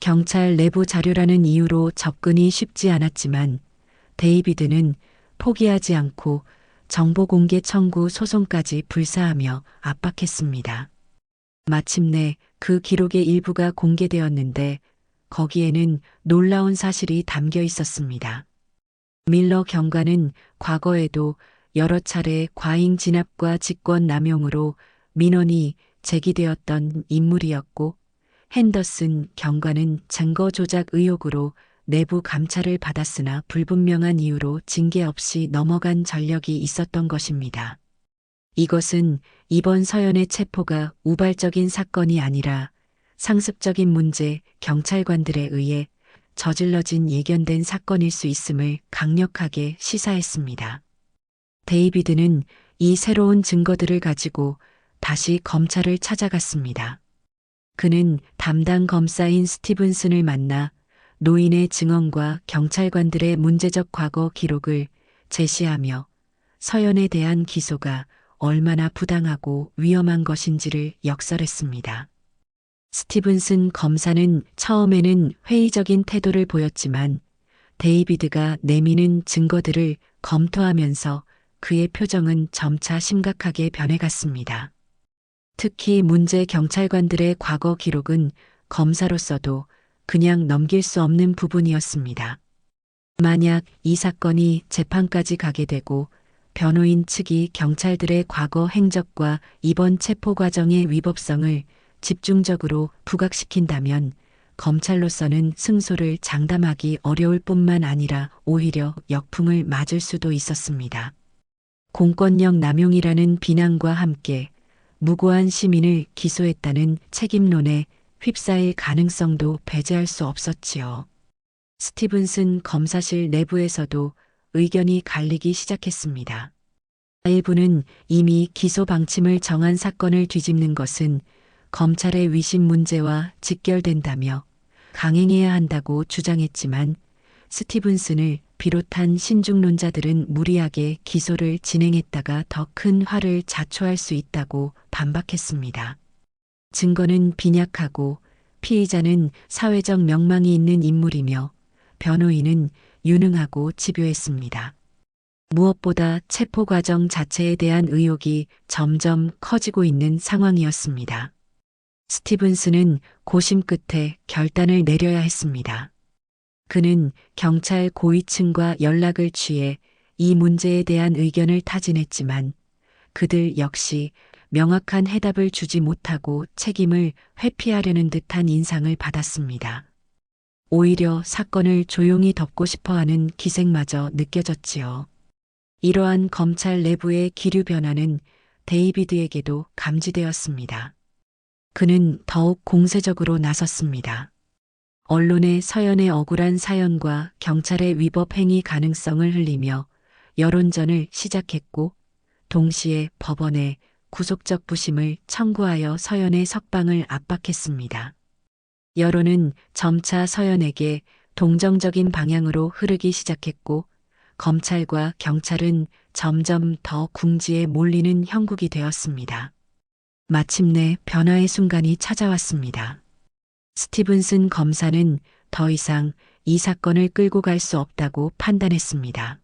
경찰 내부 자료라는 이유로 접근이 쉽지 않았지만 데이비드는 포기하지 않고 정보 공개 청구 소송까지 불사하며 압박했습니다. 마침내 그 기록의 일부가 공개되었는데 거기에는 놀라운 사실이 담겨 있었습니다. 밀러 경관은 과거에도 여러 차례 과잉 진압과 직권 남용으로 민원이 제기되었던 인물이었고 핸더슨 경관은 증거 조작 의혹으로 내부 감찰을 받았으나 불분명한 이유로 징계 없이 넘어간 전력이 있었던 것입니다. 이것은 이번 서연의 체포가 우발적인 사건이 아니라 상습적인 문제 경찰관들에 의해 저질러진 예견된 사건일 수 있음을 강력하게 시사했습니다. 데이비드는 이 새로운 증거들을 가지고 다시 검찰을 찾아갔습니다. 그는 담당 검사인 스티븐슨을 만나 노인의 증언과 경찰관들의 문제적 과거 기록을 제시하며 서연에 대한 기소가 얼마나 부당하고 위험한 것인지를 역설했습니다. 스티븐슨 검사는 처음에는 회의적인 태도를 보였지만 데이비드가 내미는 증거들을 검토하면서 그의 표정은 점차 심각하게 변해갔습니다. 특히 문제 경찰관들의 과거 기록은 검사로서도 그냥 넘길 수 없는 부분이었습니다. 만약 이 사건이 재판까지 가게 되고 변호인 측이 경찰들의 과거 행적과 이번 체포 과정의 위법성을 집중적으로 부각시킨다면 검찰로서는 승소를 장담하기 어려울 뿐만 아니라 오히려 역풍을 맞을 수도 있었습니다. 공권력 남용이라는 비난과 함께 무고한 시민을 기소했다는 책임론에 휩싸일 가능성도 배제할 수 없었지요. 스티븐슨 검사실 내부에서도 의견이 갈리기 시작했습니다. 일부는 이미 기소 방침을 정한 사건을 뒤집는 것은 검찰의 위신 문제와 직결된다며 강행해야 한다고 주장했지만 스티븐슨을 비롯한 신중론자들은 무리하게 기소를 진행했다가 더 큰 화를 자초할 수 있다고 반박했습니다. 증거는 빈약하고 피의자는 사회적 명망이 있는 인물이며 변호인은 유능하고 집요했습니다. 무엇보다 체포 과정 자체에 대한 의혹이 점점 커지고 있는 상황이었습니다. 스티븐슨은 고심 끝에 결단을 내려야 했습니다. 그는 경찰 고위층과 연락을 취해 이 문제에 대한 의견을 타진했지만 그들 역시 명확한 해답을 주지 못하고 책임을 회피하려는 듯한 인상을 받았습니다. 오히려 사건을 조용히 덮고 싶어하는 기색마저 느껴졌지요. 이러한 검찰 내부의 기류 변화는 데이비드에게도 감지되었습니다. 그는 더욱 공세적으로 나섰습니다. 언론에 서연의 억울한 사연과 경찰의 위법 행위 가능성을 흘리며 여론전을 시작했고, 동시에 법원에 구속적 부심을 청구하여 서연의 석방을 압박했습니다. 여론은 점차 서연에게 동정적인 방향으로 흐르기 시작했고, 검찰과 경찰은 점점 더 궁지에 몰리는 형국이 되었습니다. 마침내 변화의 순간이 찾아왔습니다. 스티븐슨 검사는 더 이상 이 사건을 끌고 갈 수 없다고 판단했습니다.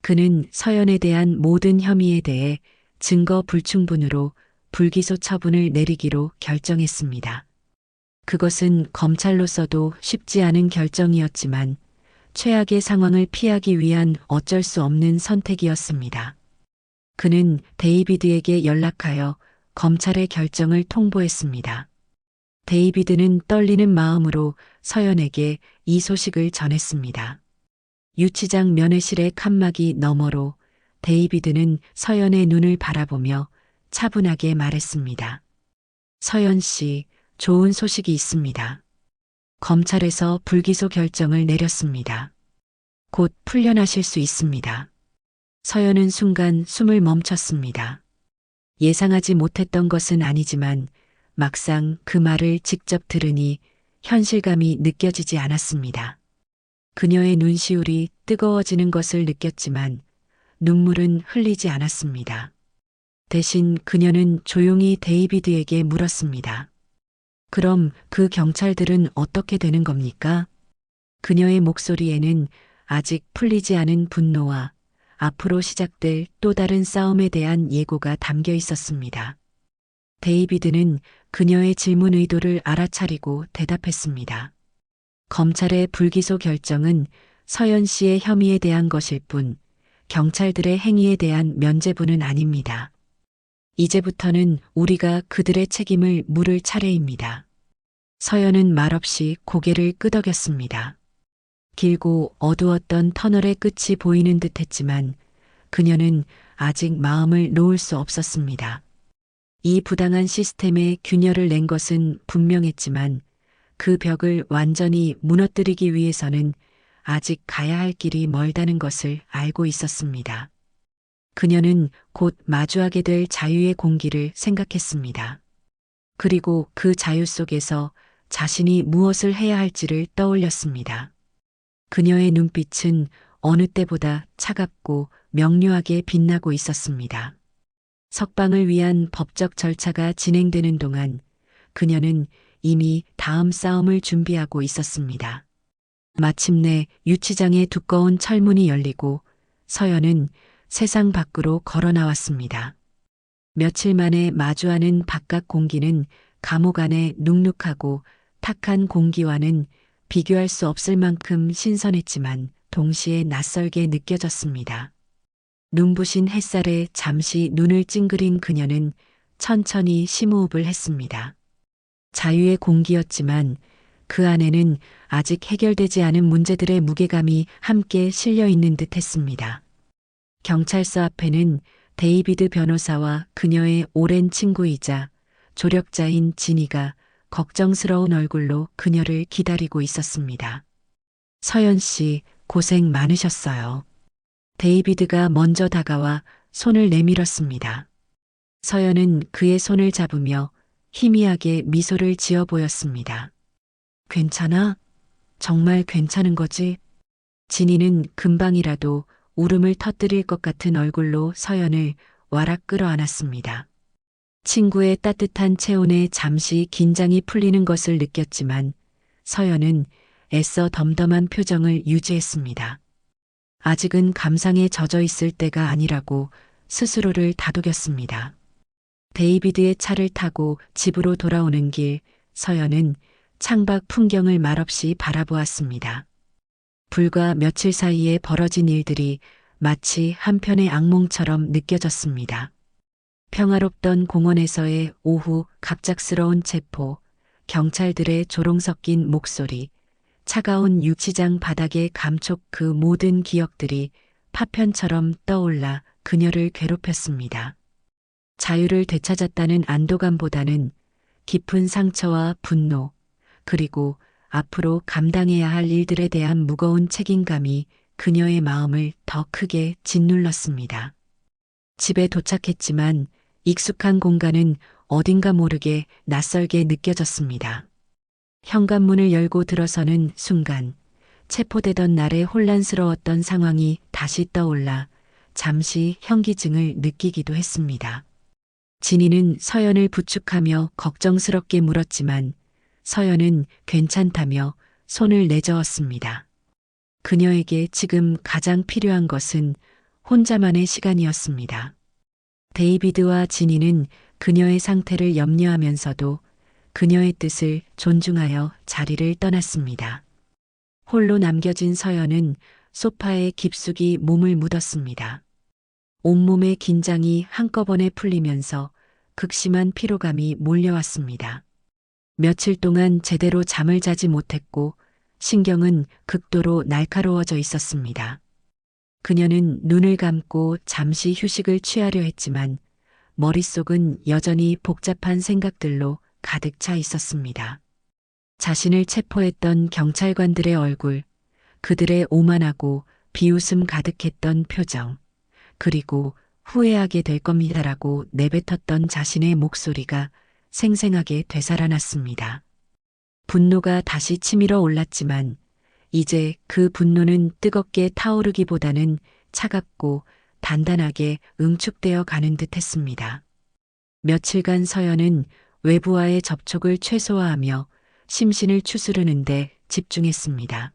그는 서연에 대한 모든 혐의에 대해 증거 불충분으로 불기소 처분을 내리기로 결정했습니다. 그것은 검찰로서도 쉽지 않은 결정이었지만 최악의 상황을 피하기 위한 어쩔 수 없는 선택이었습니다. 그는 데이비드에게 연락하여 검찰의 결정을 통보했습니다. 데이비드는 떨리는 마음으로 서연에게 이 소식을 전했습니다. 유치장 면회실의 칸막이 너머로 데이비드는 서연의 눈을 바라보며 차분하게 말했습니다. 서연 씨, 좋은 소식이 있습니다. 검찰에서 불기소 결정을 내렸습니다. 곧 풀려나실 수 있습니다. 서연은 순간 숨을 멈췄습니다. 예상하지 못했던 것은 아니지만 막상 그 말을 직접 들으니 현실감이 느껴지지 않았습니다. 그녀의 눈시울이 뜨거워지는 것을 느꼈지만 눈물은 흘리지 않았습니다. 대신 그녀는 조용히 데이비드에게 물었습니다. 그럼 그 경찰들은 어떻게 되는 겁니까? 그녀의 목소리에는 아직 풀리지 않은 분노와 앞으로 시작될 또 다른 싸움에 대한 예고가 담겨 있었습니다. 데이비드는 그녀의 질문 의도를 알아차리고 대답했습니다. 검찰의 불기소 결정은 서연 씨의 혐의에 대한 것일 뿐 경찰들의 행위에 대한 면죄부는 아닙니다. 이제부터는 우리가 그들의 책임을 물을 차례입니다. 서연은 말없이 고개를 끄덕였습니다. 길고 어두웠던 터널의 끝이 보이는 듯 했지만 그녀는 아직 마음을 놓을 수 없었습니다. 이 부당한 시스템에 균열을 낸 것은 분명했지만 그 벽을 완전히 무너뜨리기 위해서는 아직 가야 할 길이 멀다는 것을 알고 있었습니다. 그녀는 곧 마주하게 될 자유의 공기를 생각했습니다. 그리고 그 자유 속에서 자신이 무엇을 해야 할지를 떠올렸습니다. 그녀의 눈빛은 어느 때보다 차갑고 명료하게 빛나고 있었습니다. 석방을 위한 법적 절차가 진행되는 동안 그녀는 이미 다음 싸움을 준비하고 있었습니다. 마침내 유치장의 두꺼운 철문이 열리고 서연은 세상 밖으로 걸어 나왔습니다. 며칠 만에 마주하는 바깥 공기는 감옥 안에 눅눅하고 탁한 공기와는 비교할 수 없을 만큼 신선했지만 동시에 낯설게 느껴졌습니다. 눈부신 햇살에 잠시 눈을 찡그린 그녀는 천천히 심호흡을 했습니다. 자유의 공기였지만 그 안에는 아직 해결되지 않은 문제들의 무게감이 함께 실려 있는 듯 했습니다. 경찰서 앞에는 데이비드 변호사와 그녀의 오랜 친구이자 조력자인 지니가 걱정스러운 얼굴로 그녀를 기다리고 있었습니다. 서연 씨, 고생 많으셨어요. 데이비드가 먼저 다가와 손을 내밀었습니다. 서연은 그의 손을 잡으며 희미하게 미소를 지어 보였습니다. 괜찮아? 정말 괜찮은 거지? 지니는 금방이라도 울음을 터뜨릴 것 같은 얼굴로 서연을 와락 끌어안았습니다. 친구의 따뜻한 체온에 잠시 긴장이 풀리는 것을 느꼈지만 서연은 애써 덤덤한 표정을 유지했습니다. 아직은 감상에 젖어 있을 때가 아니라고 스스로를 다독였습니다. 데이비드의 차를 타고 집으로 돌아오는 길, 서연은 창밖 풍경을 말없이 바라보았습니다. 불과 며칠 사이에 벌어진 일들이 마치 한편의 악몽처럼 느껴졌습니다. 평화롭던 공원에서의 오후 갑작스러운 체포, 경찰들의 조롱 섞인 목소리, 차가운 유치장 바닥에 감촉 그 모든 기억들이 파편처럼 떠올라 그녀를 괴롭혔습니다. 자유를 되찾았다는 안도감보다는 깊은 상처와 분노, 그리고 앞으로 감당해야 할 일들에 대한 무거운 책임감이 그녀의 마음을 더 크게 짓눌렀습니다. 집에 도착했지만 익숙한 공간은 어딘가 모르게 낯설게 느껴졌습니다. 현관문을 열고 들어서는 순간 체포되던 날의 혼란스러웠던 상황이 다시 떠올라 잠시 현기증을 느끼기도 했습니다. 진이는 서연을 부축하며 걱정스럽게 물었지만 서연은 괜찮다며 손을 내저었습니다. 그녀에게 지금 가장 필요한 것은 혼자만의 시간이었습니다. 데이비드와 진이는 그녀의 상태를 염려하면서도 그녀의 뜻을 존중하여 자리를 떠났습니다. 홀로 남겨진 서연은 소파에 깊숙이 몸을 묻었습니다. 온몸의 긴장이 한꺼번에 풀리면서 극심한 피로감이 몰려왔습니다. 며칠 동안 제대로 잠을 자지 못했고 신경은 극도로 날카로워져 있었습니다. 그녀는 눈을 감고 잠시 휴식을 취하려 했지만 머릿속은 여전히 복잡한 생각들로 가득 차 있었습니다. 자신을 체포했던 경찰관들의 얼굴, 그들의 오만하고 비웃음 가득했던 표정, 그리고 후회하게 될 겁니다라고 내뱉었던 자신의 목소리가 생생하게 되살아났습니다. 분노가 다시 치밀어 올랐지만 이제 그 분노는 뜨겁게 타오르기보다는 차갑고 단단하게 응축되어 가는 듯 했습니다. 며칠간 서연은 외부와의 접촉을 최소화하며 심신을 추스르는데 집중했습니다.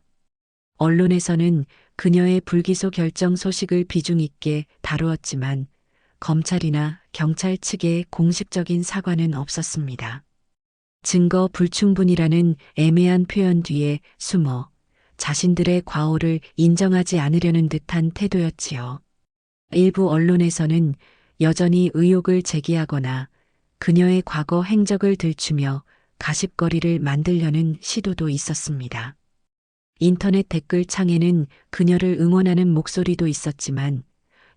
언론에서는 그녀의 불기소 결정 소식을 비중 있게 다루었지만 검찰이나 경찰 측의 공식적인 사과는 없었습니다. 증거 불충분이라는 애매한 표현 뒤에 숨어 자신들의 과오를 인정하지 않으려는 듯한 태도였지요. 일부 언론에서는 여전히 의혹을 제기하거나 그녀의 과거 행적을 들추며 가십거리를 만들려는 시도도 있었습니다. 인터넷 댓글창에는 그녀를 응원하는 목소리도 있었지만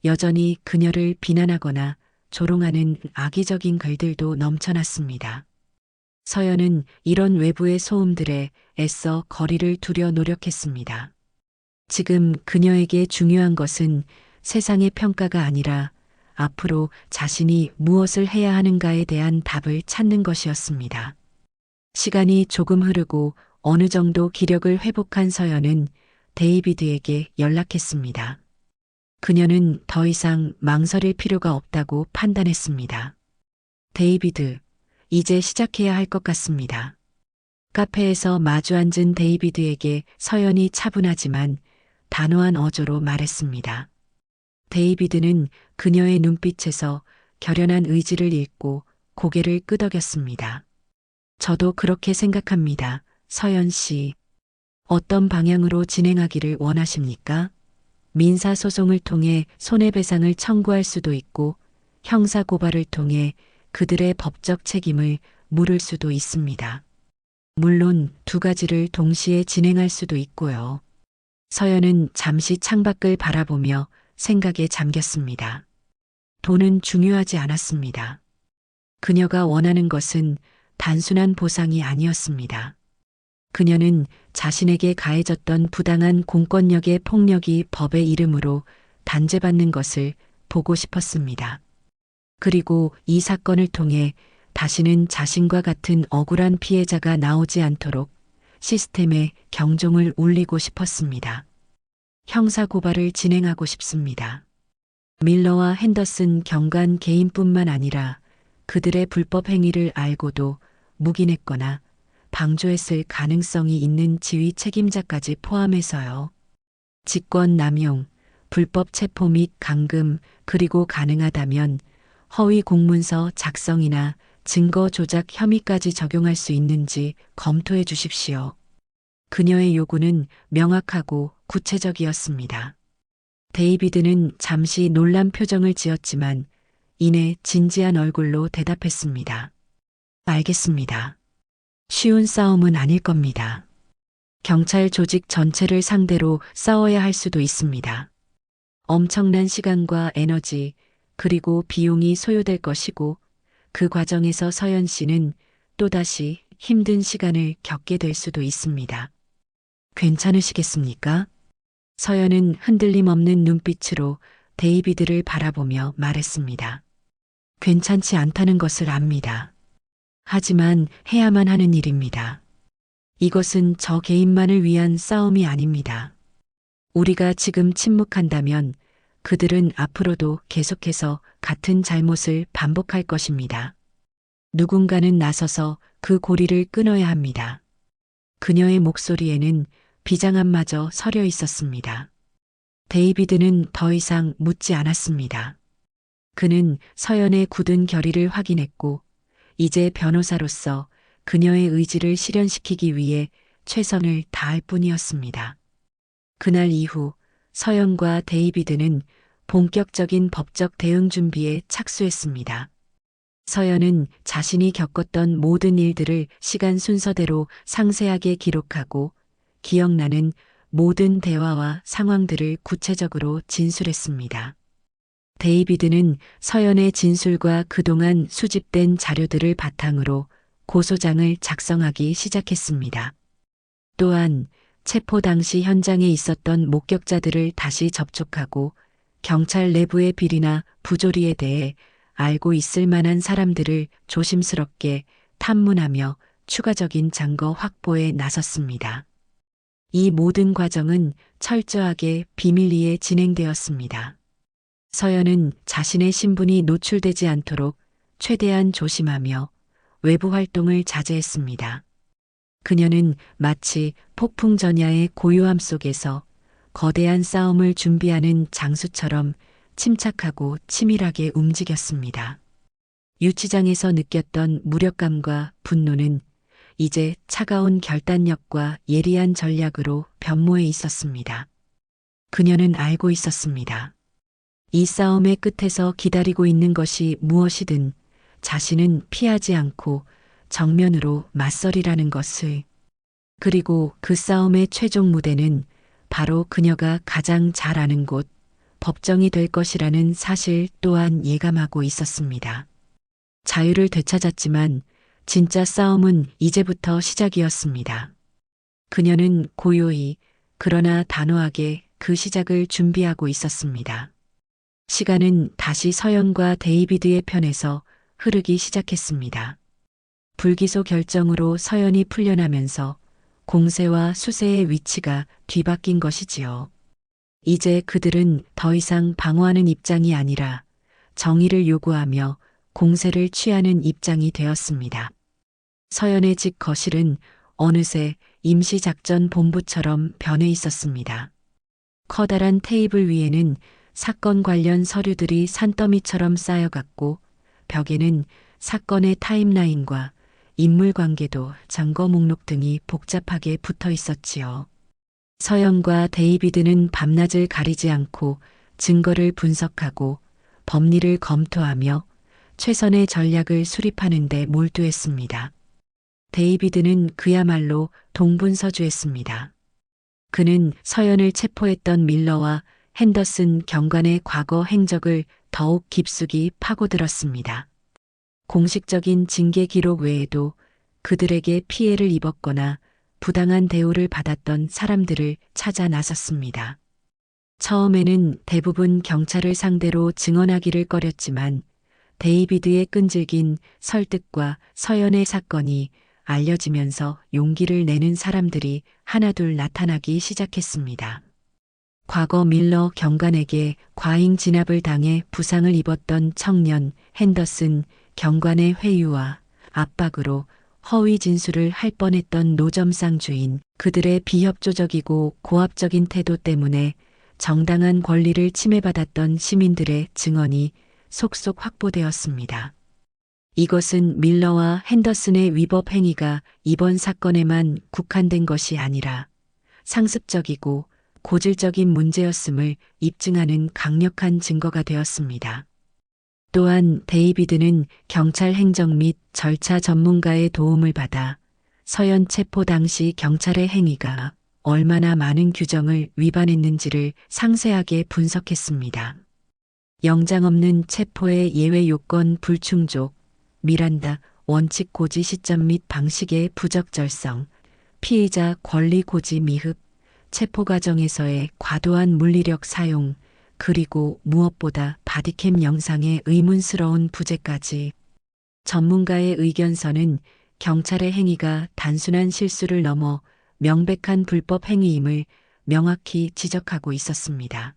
여전히 그녀를 비난하거나 조롱하는 악의적인 글들도 넘쳐났습니다. 서연은 이런 외부의 소음들에 애써 거리를 두려 노력했습니다. 지금 그녀에게 중요한 것은 세상의 평가가 아니라 앞으로 자신이 무엇을 해야 하는가에 대한 답을 찾는 것이었습니다. 시간이 조금 흐르고 어느 정도 기력을 회복한 서연은 데이비드에게 연락했습니다. 그녀는 더 이상 망설일 필요가 없다고 판단했습니다. 데이비드, 이제 시작해야 할 것 같습니다. 카페에서 마주 앉은 데이비드에게 서연이 차분하지만 단호한 어조로 말했습니다. 데이비드는 그녀의 눈빛에서 결연한 의지를 읽고 고개를 끄덕였습니다. 저도 그렇게 생각합니다. 서연 씨. 어떤 방향으로 진행하기를 원하십니까? 민사소송을 통해 손해배상을 청구할 수도 있고 형사고발을 통해 그들의 법적 책임을 물을 수도 있습니다. 물론 두 가지를 동시에 진행할 수도 있고요. 서연은 잠시 창밖을 바라보며 생각에 잠겼습니다. 돈은 중요하지 않았습니다. 그녀가 원하는 것은 단순한 보상이 아니었습니다. 그녀는 자신에게 가해졌던 부당한 공권력의 폭력이 법의 이름으로 단죄받는 것을 보고 싶었습니다. 그리고 이 사건을 통해 다시는 자신과 같은 억울한 피해자가 나오지 않도록 시스템에 경종을 울리고 싶었습니다. 형사고발을 진행하고 싶습니다. 밀러와 핸더슨 경관 개인뿐만 아니라 그들의 불법 행위를 알고도 묵인했거나 방조했을 가능성이 있는 지휘 책임자까지 포함해서요. 직권 남용, 불법 체포 및 감금, 그리고 가능하다면 허위 공문서 작성이나 증거 조작 혐의까지 적용할 수 있는지 검토해 주십시오. 그녀의 요구는 명확하고 구체적이었습니다. 데이비드는 잠시 놀란 표정을 지었지만 이내 진지한 얼굴로 대답했습니다. 알겠습니다. 쉬운 싸움은 아닐 겁니다. 경찰 조직 전체를 상대로 싸워야 할 수도 있습니다. 엄청난 시간과 에너지, 그리고 비용이 소요될 것이고 그 과정에서 서연 씨는 또다시 힘든 시간을 겪게 될 수도 있습니다. 괜찮으시겠습니까? 서연은 흔들림 없는 눈빛으로 데이비드를 바라보며 말했습니다. 괜찮지 않다는 것을 압니다. 하지만 해야만 하는 일입니다. 이것은 저 개인만을 위한 싸움이 아닙니다. 우리가 지금 침묵한다면 그들은 앞으로도 계속해서 같은 잘못을 반복할 것입니다. 누군가는 나서서 그 고리를 끊어야 합니다. 그녀의 목소리에는 비장함마저 서려 있었습니다. 데이비드는 더 이상 묻지 않았습니다. 그는 서연의 굳은 결의를 확인했고 이제 변호사로서 그녀의 의지를 실현시키기 위해 최선을 다할 뿐이었습니다. 그날 이후 서연과 데이비드는 본격적인 법적 대응 준비에 착수했습니다. 서연은 자신이 겪었던 모든 일들을 시간 순서대로 상세하게 기록하고 기억나는 모든 대화와 상황들을 구체적으로 진술했습니다. 데이비드는 서연의 진술과 그동안 수집된 자료들을 바탕으로 고소장을 작성하기 시작했습니다. 또한 체포 당시 현장에 있었던 목격자들을 다시 접촉하고 경찰 내부의 비리나 부조리에 대해 알고 있을 만한 사람들을 조심스럽게 탐문하며 추가적인 증거 확보에 나섰습니다. 이 모든 과정은 철저하게 비밀리에 진행되었습니다. 서연은 자신의 신분이 노출되지 않도록 최대한 조심하며 외부 활동을 자제했습니다. 그녀는 마치 폭풍 전야의 고요함 속에서 거대한 싸움을 준비하는 장수처럼 침착하고 치밀하게 움직였습니다. 유치장에서 느꼈던 무력감과 분노는 이제 차가운 결단력과 예리한 전략으로 변모해 있었습니다. 그녀는 알고 있었습니다. 이 싸움의 끝에서 기다리고 있는 것이 무엇이든 자신은 피하지 않고 정면으로 맞서리라는 것을. 그리고 그 싸움의 최종 무대는 바로 그녀가 가장 잘 아는 곳, 법정이 될 것이라는 사실 또한 예감하고 있었습니다. 자유를 되찾았지만 진짜 싸움은 이제부터 시작이었습니다. 그녀는 고요히 그러나 단호하게 그 시작을 준비하고 있었습니다. 시간은 다시 서연과 데이비드의 편에서 흐르기 시작했습니다. 불기소 결정으로 서연이 풀려나면서 공세와 수세의 위치가 뒤바뀐 것이지요. 이제 그들은 더 이상 방어하는 입장이 아니라 정의를 요구하며 공세를 취하는 입장이 되었습니다. 서연의 집 거실은 어느새 임시작전 본부처럼 변해 있었습니다. 커다란 테이블 위에는 사건 관련 서류들이 산더미처럼 쌓여갔고 벽에는 사건의 타임라인과 인물관계도 증거 목록 등이 복잡하게 붙어 있었지요. 서연과 데이비드는 밤낮을 가리지 않고 증거를 분석하고 법리를 검토하며 최선의 전략을 수립하는 데 몰두했습니다. 데이비드는 그야말로 동분서주했습니다. 그는 서연을 체포했던 밀러와 핸더슨 경관의 과거 행적을 더욱 깊숙이 파고들었습니다. 공식적인 징계 기록 외에도 그들에게 피해를 입었거나 부당한 대우를 받았던 사람들을 찾아 나섰습니다. 처음에는 대부분 경찰을 상대로 증언하기를 꺼렸지만 데이비드의 끈질긴 설득과 서연의 사건이 알려지면서 용기를 내는 사람들이 하나둘 나타나기 시작했습니다. 과거 밀러 경관에게 과잉 진압을 당해 부상을 입었던 청년 핸더슨 경관의 회유와 압박으로 허위 진술을 할 뻔했던 노점상 주인, 그들의 비협조적이고 고압적인 태도 때문에 정당한 권리를 침해받았던 시민들의 증언이 속속 확보되었습니다. 이것은 밀러와 핸더슨의 위법 행위가 이번 사건에만 국한된 것이 아니라 상습적이고 고질적인 문제였음을 입증하는 강력한 증거가 되었습니다. 또한 데이비드는 경찰 행정 및 절차 전문가의 도움을 받아 서연 체포 당시 경찰의 행위가 얼마나 많은 규정을 위반했는지를 상세하게 분석했습니다. 영장 없는 체포의 예외 요건 불충족, 미란다 원칙 고지 시점 및 방식의 부적절성, 피의자 권리 고지 미흡, 체포 과정에서의 과도한 물리력 사용, 그리고 무엇보다 바디캠 영상의 의문스러운 부재까지. 전문가의 의견서는 경찰의 행위가 단순한 실수를 넘어 명백한 불법 행위임을 명확히 지적하고 있었습니다.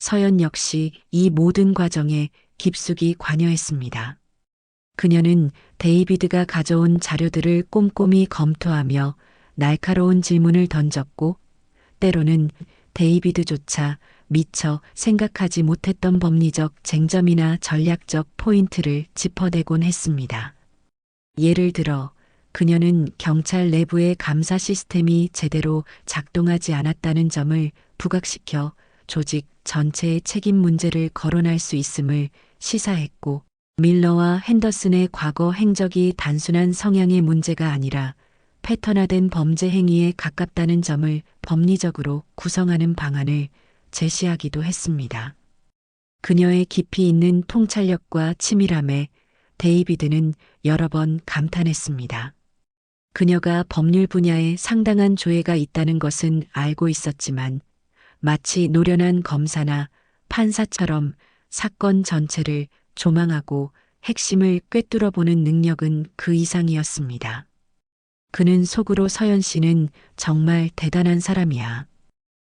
서연 역시 이 모든 과정에 깊숙이 관여했습니다. 그녀는 데이비드가 가져온 자료들을 꼼꼼히 검토하며 날카로운 질문을 던졌고, 때로는 데이비드조차 미처 생각하지 못했던 법리적 쟁점이나 전략적 포인트를 짚어내곤 했습니다. 예를 들어, 그녀는 경찰 내부의 감사 시스템이 제대로 작동하지 않았다는 점을 부각시켜 조직 전체의 책임 문제를 거론할 수 있음을 시사했고, 밀러와 핸더슨의 과거 행적이 단순한 성향의 문제가 아니라 패턴화된 범죄 행위에 가깝다는 점을 법리적으로 구성하는 방안을 제시하기도 했습니다. 그녀의 깊이 있는 통찰력과 치밀함에 데이비드는 여러 번 감탄했습니다. 그녀가 법률 분야에 상당한 조예가 있다는 것은 알고 있었지만, 마치 노련한 검사나 판사처럼 사건 전체를 조망하고 핵심을 꿰뚫어 보는 능력은 그 이상이었습니다. 그는 속으로 서연 씨는 정말 대단한 사람이야.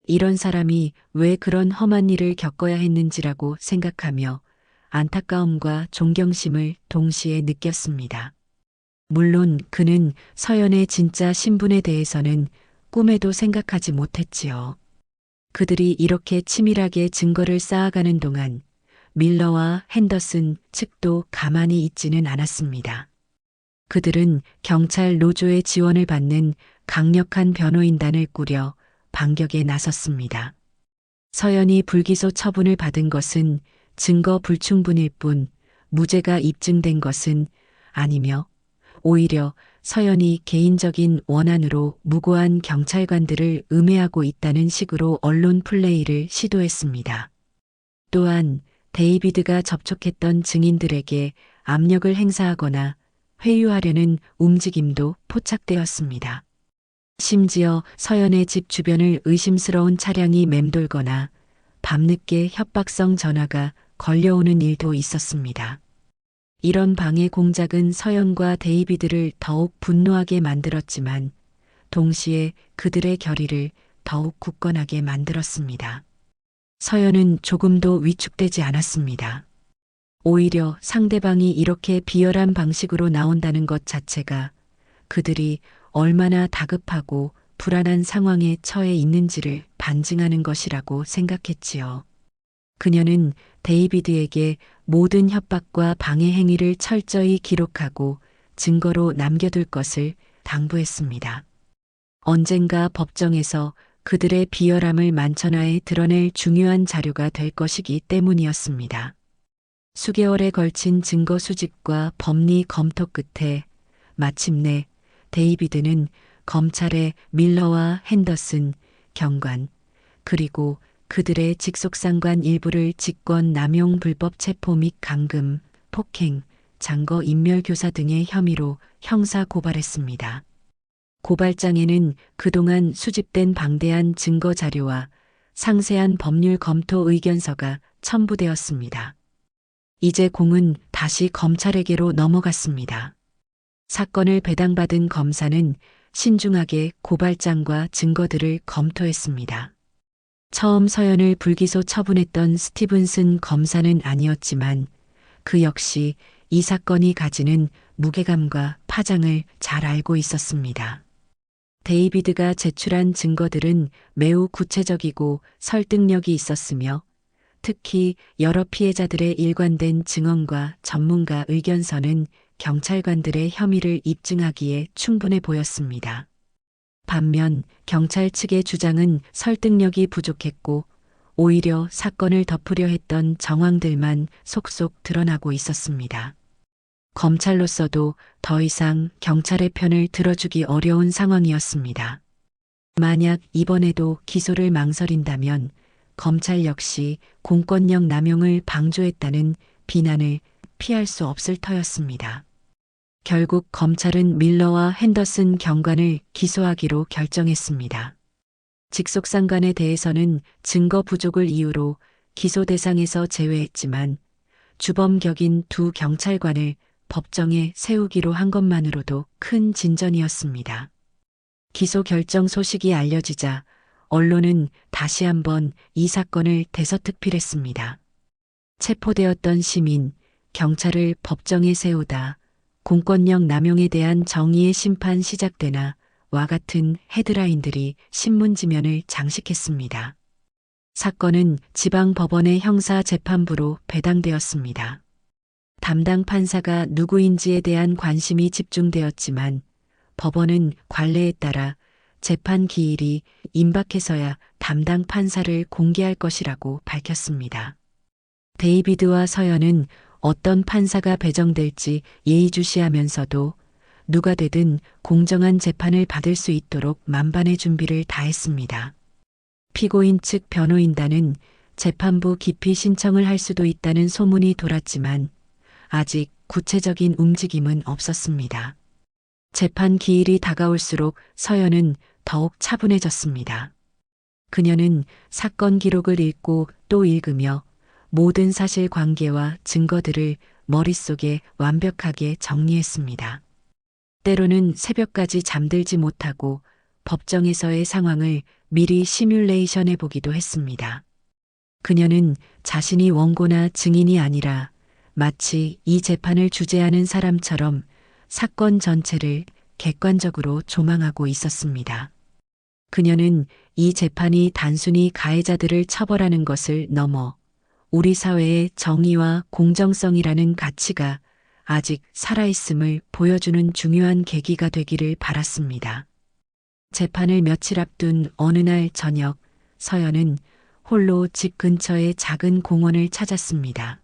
이런 사람이 왜 그런 험한 일을 겪어야 했는지라고 생각하며 안타까움과 존경심을 동시에 느꼈습니다. 물론 그는 서연의 진짜 신분에 대해서는 꿈에도 생각하지 못했지요. 그들이 이렇게 치밀하게 증거를 쌓아가는 동안 밀러와 핸더슨 측도 가만히 있지는 않았습니다. 그들은 경찰 노조의 지원을 받는 강력한 변호인단을 꾸려 반격에 나섰습니다. 서연이 불기소 처분을 받은 것은 증거 불충분일 뿐 무죄가 입증된 것은 아니며, 오히려 서연이 개인적인 원한으로 무고한 경찰관들을 음해하고 있다는 식으로 언론 플레이를 시도했습니다. 또한 데이비드가 접촉했던 증인들에게 압력을 행사하거나 회유하려는 움직임도 포착되었습니다. 심지어 서연의 집 주변을 의심스러운 차량이 맴돌거나 밤늦게 협박성 전화가 걸려오는 일도 있었습니다. 이런 방해 공작은 서연과 데이비드를 더욱 분노하게 만들었지만 동시에 그들의 결의를 더욱 굳건하게 만들었습니다. 서연은 조금도 위축되지 않았습니다. 오히려 상대방이 이렇게 비열한 방식으로 나온다는 것 자체가 그들이 얼마나 다급하고 불안한 상황에 처해 있는지를 반증하는 것이라고 생각했지요. 그녀는 데이비드에게 모든 협박과 방해 행위를 철저히 기록하고 증거로 남겨둘 것을 당부했습니다. 언젠가 법정에서 그들의 비열함을 만천하에 드러낼 중요한 자료가 될 것이기 때문이었습니다. 수개월에 걸친 증거 수집과 법리 검토 끝에 마침내 데이비드는 검찰의 밀러와 핸더슨, 경관, 그리고 그들의 직속상관 일부를 직권 남용 불법 체포 및 감금, 폭행, 장거 인멸교사 등의 혐의로 형사 고발했습니다. 고발장에는 그동안 수집된 방대한 증거 자료와 상세한 법률 검토 의견서가 첨부되었습니다. 이제 공은 다시 검찰에게로 넘어갔습니다. 사건을 배당받은 검사는 신중하게 고발장과 증거들을 검토했습니다. 처음 서연을 불기소 처분했던 스티븐슨 검사는 아니었지만 그 역시 이 사건이 가지는 무게감과 파장을 잘 알고 있었습니다. 데이비드가 제출한 증거들은 매우 구체적이고 설득력이 있었으며, 특히 여러 피해자들의 일관된 증언과 전문가 의견서는 경찰관들의 혐의를 입증하기에 충분해 보였습니다. 반면 경찰 측의 주장은 설득력이 부족했고, 오히려 사건을 덮으려 했던 정황들만 속속 드러나고 있었습니다. 검찰로서도 더 이상 경찰의 편을 들어주기 어려운 상황이었습니다. 만약 이번에도 기소를 망설인다면 검찰 역시 공권력 남용을 방조했다는 비난을 피할 수 없을 터였습니다. 결국 검찰은 밀러와 핸더슨 경관을 기소하기로 결정했습니다. 직속상간에 대해서는 증거 부족을 이유로 기소 대상에서 제외했지만 주범격인 두 경찰관을 법정에 세우기로 한 것만으로도 큰 진전이었습니다. 기소 결정 소식이 알려지자 언론은 다시 한번 이 사건을 대서특필했습니다. 체포되었던 시민, 경찰을 법정에 세우다 공권력 남용에 대한 정의의 심판 시작되나 와 같은 헤드라인들이 신문지면을 장식했습니다. 사건은 지방법원의 형사재판부로 배당되었습니다. 담당 판사가 누구인지에 대한 관심이 집중되었지만 법원은 관례에 따라 재판 기일이 임박해서야 담당 판사를 공개할 것이라고 밝혔습니다. 데이비드와 서연은 어떤 판사가 배정될지 예의주시하면서도 누가 되든 공정한 재판을 받을 수 있도록 만반의 준비를 다했습니다. 피고인 측 변호인단은 재판부 기피 신청을 할 수도 있다는 소문이 돌았지만 아직 구체적인 움직임은 없었습니다. 재판 기일이 다가올수록 서연은 더욱 차분해졌습니다. 그녀는 사건 기록을 읽고 또 읽으며 모든 사실관계와 증거들을 머릿속에 완벽하게 정리했습니다. 때로는 새벽까지 잠들지 못하고 법정에서의 상황을 미리 시뮬레이션해 보기도 했습니다. 그녀는 자신이 원고나 증인이 아니라 마치 이 재판을 주재하는 사람처럼 사건 전체를 객관적으로 조망하고 있었습니다. 그녀는 이 재판이 단순히 가해자들을 처벌하는 것을 넘어 우리 사회의 정의와 공정성이라는 가치가 아직 살아있음을 보여주는 중요한 계기가 되기를 바랐습니다. 재판을 며칠 앞둔 어느 날 저녁, 서연은 홀로 집 근처의 작은 공원을 찾았습니다.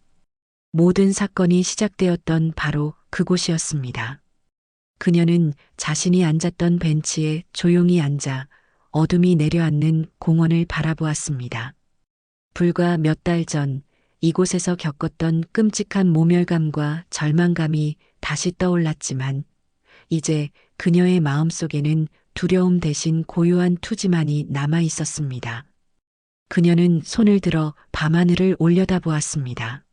모든 사건이 시작되었던 바로 그곳이었습니다. 그녀는 자신이 앉았던 벤치에 조용히 앉아 어둠이 내려앉는 공원을 바라보았습니다. 불과 몇 달 전 이곳에서 겪었던 끔찍한 모멸감과 절망감이 다시 떠올랐지만 이제 그녀의 마음속에는 두려움 대신 고요한 투지만이 남아 있었습니다. 그녀는 손을 들어 밤하늘을 올려다보았습니다.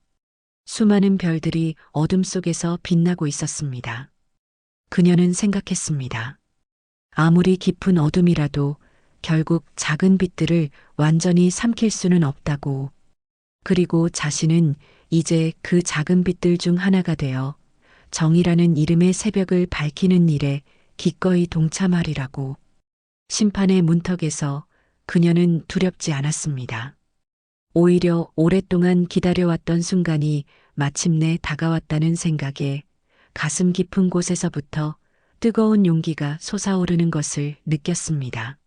수많은 별들이 어둠 속에서 빛나고 있었습니다. 그녀는 생각했습니다. 아무리 깊은 어둠이라도 결국 작은 빛들을 완전히 삼킬 수는 없다고. 그리고 자신은 이제 그 작은 빛들 중 하나가 되어 정의라는 이름의 새벽을 밝히는 일에 기꺼이 동참하리라고. 심판의 문턱에서 그녀는 두렵지 않았습니다. 오히려 오랫동안 기다려왔던 순간이 마침내 다가왔다는 생각에 가슴 깊은 곳에서부터 뜨거운 용기가 솟아오르는 것을 느꼈습니다.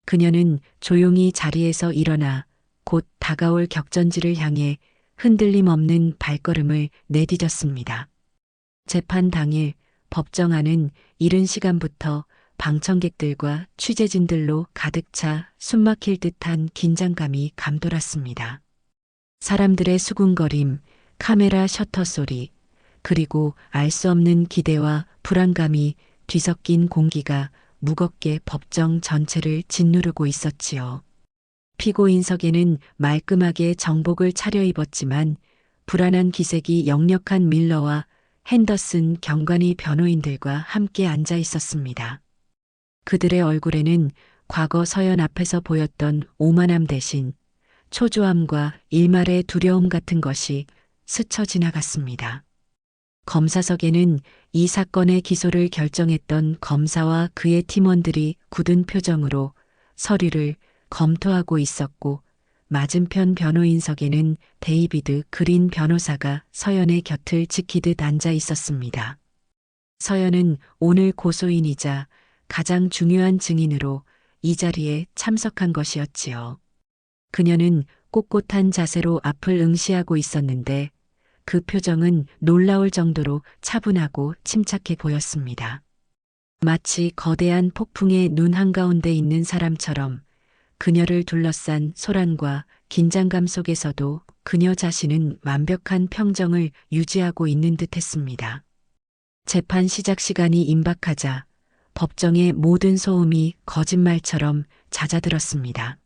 그녀는 조용히 자리에서 일어나 곧 다가올 격전지를 향해 흔들림 없는 발걸음을 내디뎠습니다. 재판 당일 법정 안은 이른 시간부터 방청객들과 취재진들로 가득 차 숨막힐 듯한 긴장감이 감돌았습니다. 사람들의 수군거림, 카메라 셔터 소리, 그리고 알 수 없는 기대와 불안감이 뒤섞인 공기가 무겁게 법정 전체를 짓누르고 있었지요. 피고인석에는 말끔하게 정복을 차려입었지만 불안한 기색이 역력한 밀러와 핸더슨 경관이 변호인들과 함께 앉아 있었습니다. 그들의 얼굴에는 과거 서연 앞에서 보였던 오만함 대신 초조함과 일말의 두려움 같은 것이 스쳐 지나갔습니다. 검사석에는 이 사건의 기소를 결정했던 검사와 그의 팀원들이 굳은 표정으로 서류를 검토하고 있었고 맞은편 변호인석에는 데이비드 그린 변호사가 서연의 곁을 지키듯 앉아 있었습니다. 서연은 오늘 고소인이자 가장 중요한 증인으로 이 자리에 참석한 것이었지요. 그녀는 꼿꼿한 자세로 앞을 응시하고 있었는데 그 표정은 놀라울 정도로 차분하고 침착해 보였습니다. 마치 거대한 폭풍의 눈 한가운데 있는 사람처럼 그녀를 둘러싼 소란과 긴장감 속에서도 그녀 자신은 완벽한 평정을 유지하고 있는 듯 했습니다. 재판 시작 시간이 임박하자 법정의 모든 소음이 거짓말처럼 잦아들었습니다.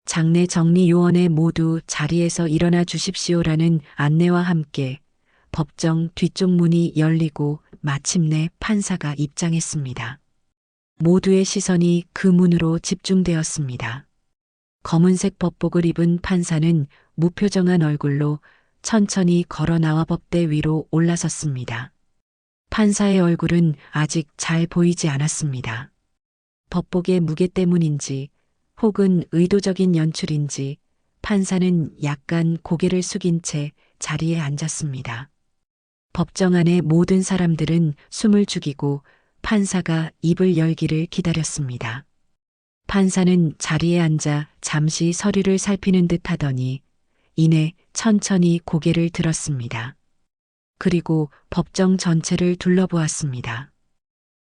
장례 정리 요원에 모두 자리에서 일어나 주십시오라는 안내와 함께 법정 뒤쪽 문이 열리고 마침내 판사가 입장했습니다. 모두의 시선이 그 문으로 집중되었습니다. 검은색 법복을 입은 판사는 무표정한 얼굴로 천천히 걸어 나와 법대 위로 올라섰습니다. 판사의 얼굴은 아직 잘 보이지 않았습니다. 법복의 무게 때문인지 혹은 의도적인 연출인지 판사는 약간 고개를 숙인 채 자리에 앉았습니다. 법정 안의 모든 사람들은 숨을 죽이고 판사가 입을 열기를 기다렸습니다. 판사는 자리에 앉아 잠시 서류를 살피는 듯 하더니 이내 천천히 고개를 들었습니다. 그리고 법정 전체를 둘러보았습니다.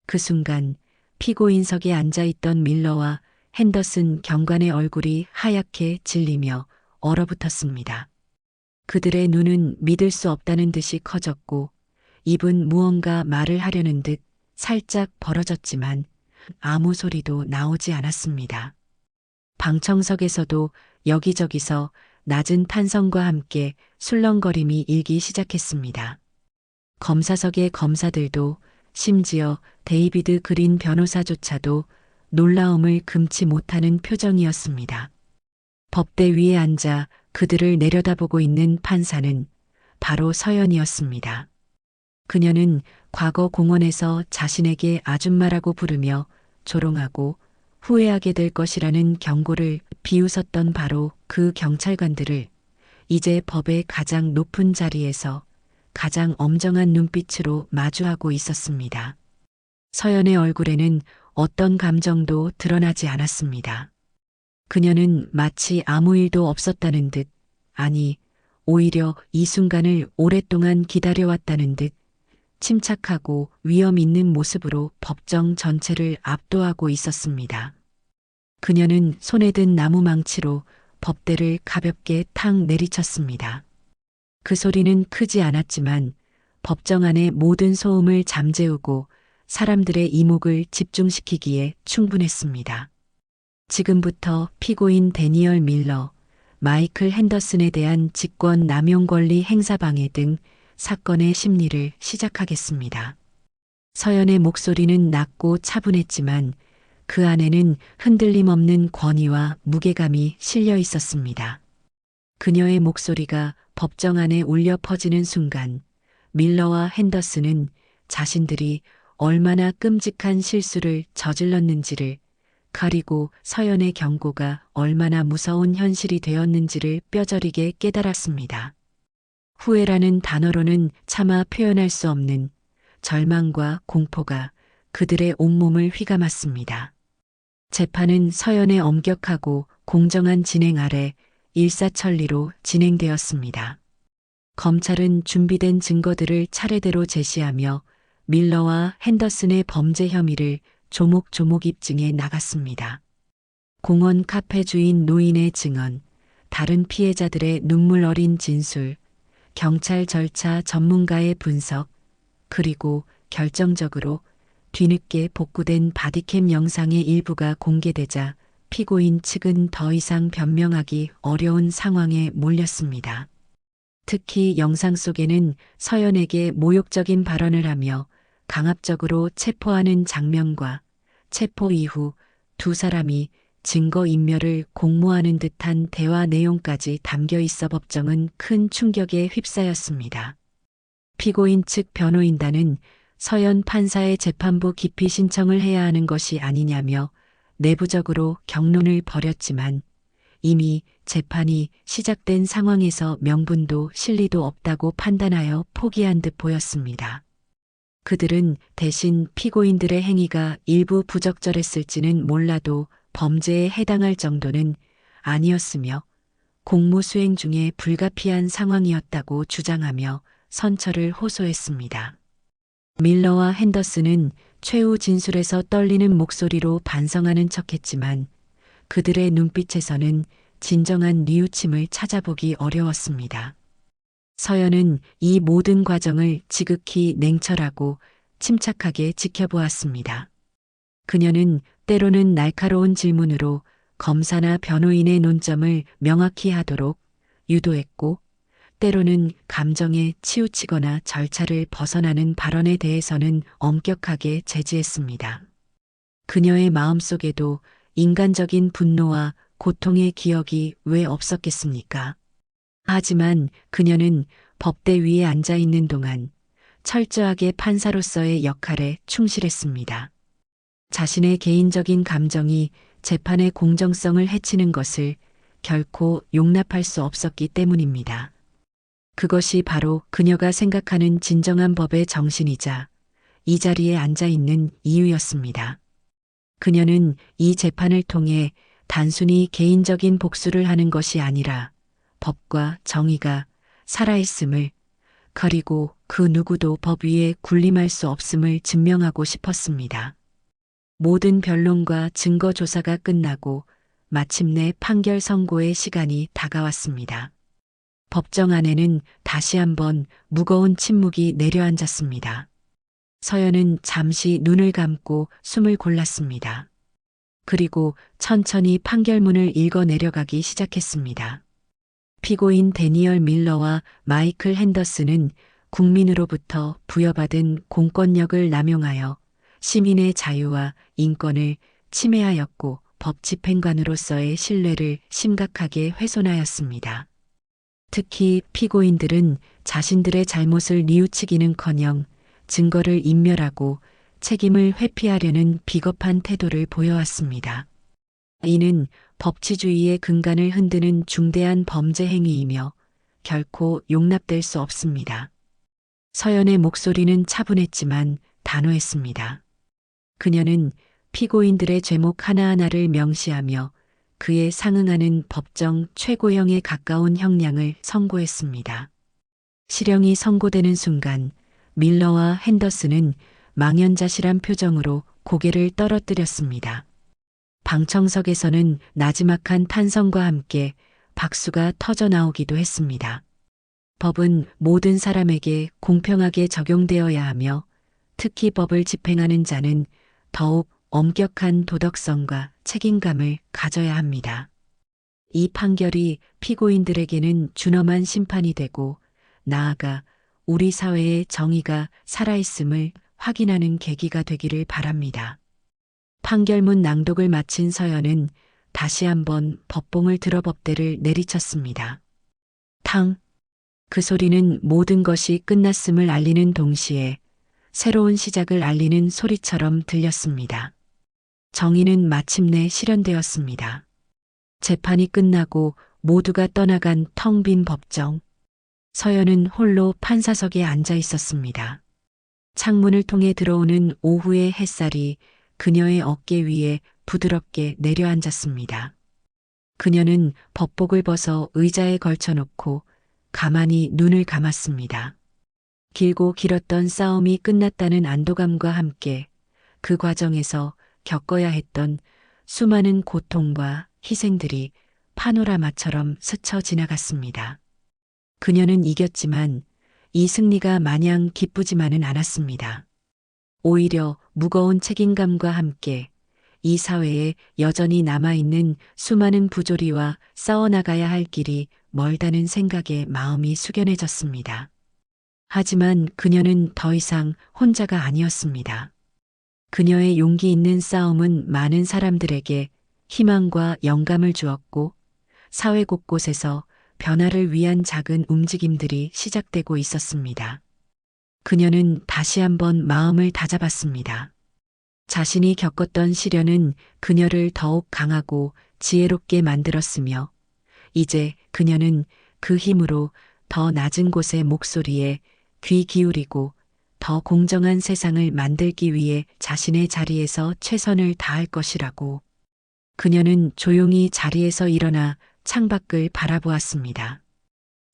그 순간 피고인석에 앉아있던 밀러와 핸더슨 경관의 얼굴이 하얗게 질리며 얼어붙었습니다. 그들의 눈은 믿을 수 없다는 듯이 커졌고 입은 무언가 말을 하려는 듯 살짝 벌어졌지만 아무 소리도 나오지 않았습니다. 방청석에서도 여기저기서 낮은 탄성과 함께 술렁거림이 일기 시작했습니다. 검사석의 검사들도 심지어 데이비드 그린 변호사조차도 놀라움을 금치 못하는 표정이었습니다. 법대 위에 앉아 그들을 내려다보고 있는 판사는 바로 서연이었습니다. 그녀는 과거 공원에서 자신에게 아줌마라고 부르며 조롱하고 후회하게 될 것이라는 경고를 비웃었던 바로 그 경찰관들을 이제 법의 가장 높은 자리에서 가장 엄정한 눈빛으로 마주하고 있었습니다. 서연의 얼굴에는 어떤 감정도 드러나지 않았습니다. 그녀는 마치 아무 일도 없었다는 듯, 아니, 오히려 이 순간을 오랫동안 기다려왔다는 듯 침착하고 위험 있는 모습으로 법정 전체를 압도하고 있었습니다. 그녀는 손에 든 나무 망치로 법대를 가볍게 탁 내리쳤습니다. 그 소리는 크지 않았지만 법정 안의 모든 소음을 잠재우고 사람들의 이목을 집중시키기에 충분했습니다. 지금부터 피고인 데니얼 밀러, 마이클 핸더슨에 대한 직권 남용 권리 행사 방해 등 사건의 심리를 시작하겠습니다. 서연의 목소리는 낮고 차분했지만 그 안에는 흔들림 없는 권위와 무게감이 실려 있었습니다. 그녀의 목소리가 법정 안에 울려 퍼지는 순간 밀러와 핸더슨은 자신들이 얼마나 끔찍한 실수를 저질렀는지를, 그리고 서연의 경고가 얼마나 무서운 현실이 되었는지를 뼈저리게 깨달았습니다. 후회라는 단어로는 차마 표현할 수 없는 절망과 공포가 그들의 온몸을 휘감았습니다. 재판은 서연의 엄격하고 공정한 진행 아래 일사천리로 진행되었습니다. 검찰은 준비된 증거들을 차례대로 제시하며 밀러와 핸더슨의 범죄 혐의를 조목조목 입증해 나갔습니다. 공원 카페 주인 노인의 증언, 다른 피해자들의 눈물 어린 진술, 경찰 절차 전문가의 분석, 그리고 결정적으로 뒤늦게 복구된 바디캠 영상의 일부가 공개되자 피고인 측은 더 이상 변명하기 어려운 상황에 몰렸습니다. 특히 영상 속에는 서연에게 모욕적인 발언을 하며 강압적으로 체포하는 장면과 체포 이후 두 사람이 증거인멸을 공모하는 듯한 대화 내용까지 담겨 있어 법정은 큰 충격에 휩싸였습니다. 피고인 측 변호인단은 서연 판사의 재판부 기피 신청을 해야 하는 것이 아니냐며 내부적으로 격론을 벌였지만 이미 재판이 시작된 상황에서 명분도 실리도 없다고 판단하여 포기한 듯 보였습니다. 그들은 대신 피고인들의 행위가 일부 부적절했을지는 몰라도 범죄에 해당할 정도는 아니었으며 공무 수행 중에 불가피한 상황이었다고 주장하며 선처를 호소했습니다. 밀러와 핸더슨은 최후 진술에서 떨리는 목소리로 반성하는 척했지만 그들의 눈빛에서는 진정한 뉘우침을 찾아보기 어려웠습니다. 서연은 이 모든 과정을 지극히 냉철하고 침착하게 지켜보았습니다. 그녀는 때로는 날카로운 질문으로 검사나 변호인의 논점을 명확히 하도록 유도했고, 때로는 감정에 치우치거나 절차를 벗어나는 발언에 대해서는 엄격하게 제지했습니다. 그녀의 마음속에도 인간적인 분노와 고통의 기억이 왜 없었겠습니까? 하지만 그녀는 법대 위에 앉아 있는 동안 철저하게 판사로서의 역할에 충실했습니다. 자신의 개인적인 감정이 재판의 공정성을 해치는 것을 결코 용납할 수 없었기 때문입니다. 그것이 바로 그녀가 생각하는 진정한 법의 정신이자 이 자리에 앉아 있는 이유였습니다. 그녀는 이 재판을 통해 단순히 개인적인 복수를 하는 것이 아니라 법과 정의가 살아있음을, 그리고 그 누구도 법 위에 군림할 수 없음을 증명하고 싶었습니다. 모든 변론과 증거 조사가 끝나고 마침내 판결 선고의 시간이 다가왔습니다. 법정 안에는 다시 한번 무거운 침묵이 내려앉았습니다. 서연은 잠시 눈을 감고 숨을 골랐습니다. 그리고 천천히 판결문을 읽어 내려가기 시작했습니다. 피고인 데니얼 밀러와 마이클 핸더슨은 국민으로부터 부여받은 공권력을 남용하여 시민의 자유와 인권을 침해하였고 법 집행관으로서의 신뢰를 심각하게 훼손하였습니다. 특히 피고인들은 자신들의 잘못을 뉘우치기는커녕 증거를 인멸하고 책임을 회피하려는 비겁한 태도를 보여왔습니다. 이는 법치주의의 근간을 흔드는 중대한 범죄 행위이며 결코 용납될 수 없습니다. 서연의 목소리는 차분했지만 단호했습니다. 그녀는 피고인들의 죄목 하나하나를 명시하며 그에 상응하는 법정 최고형에 가까운 형량을 선고했습니다. 실형이 선고되는 순간 밀러와 핸더슨은 망연자실한 표정으로 고개를 떨어뜨렸습니다. 방청석에서는 나지막한 탄성과 함께 박수가 터져 나오기도 했습니다. 법은 모든 사람에게 공평하게 적용되어야 하며 특히 법을 집행하는 자는 더욱 엄격한 도덕성과 책임감을 가져야 합니다. 이 판결이 피고인들에게는 준엄한 심판이 되고 나아가 우리 사회의 정의가 살아있음을 확인하는 계기가 되기를 바랍니다. 판결문 낭독을 마친 서연은 다시 한번 법봉을 들어 법대를 내리쳤습니다. 탕! 그 소리는 모든 것이 끝났음을 알리는 동시에 새로운 시작을 알리는 소리처럼 들렸습니다. 정의는 마침내 실현되었습니다. 재판이 끝나고 모두가 떠나간 텅 빈 법정. 서연은 홀로 판사석에 앉아 있었습니다. 창문을 통해 들어오는 오후의 햇살이 그녀의 어깨 위에 부드럽게 내려앉았습니다. 그녀는 법복을 벗어 의자에 걸쳐놓고 가만히 눈을 감았습니다. 길고 길었던 싸움이 끝났다는 안도감과 함께 그 과정에서 겪어야 했던 수많은 고통과 희생들이 파노라마처럼 스쳐 지나갔습니다. 그녀는 이겼지만 이 승리가 마냥 기쁘지만은 않았습니다. 오히려 무거운 책임감과 함께 이 사회에 여전히 남아있는 수많은 부조리와 싸워나가야 할 길이 멀다는 생각에 마음이 숙연해졌습니다. 하지만 그녀는 더 이상 혼자가 아니었습니다. 그녀의 용기 있는 싸움은 많은 사람들에게 희망과 영감을 주었고 사회 곳곳에서 변화를 위한 작은 움직임들이 시작되고 있었습니다. 그녀는 다시 한번 마음을 다잡았습니다. 자신이 겪었던 시련은 그녀를 더욱 강하고 지혜롭게 만들었으며 이제 그녀는 그 힘으로 더 낮은 곳의 목소리에 귀 기울이고 더 공정한 세상을 만들기 위해 자신의 자리에서 최선을 다할 것이라고. 그녀는 조용히 자리에서 일어나 창밖을 바라보았습니다.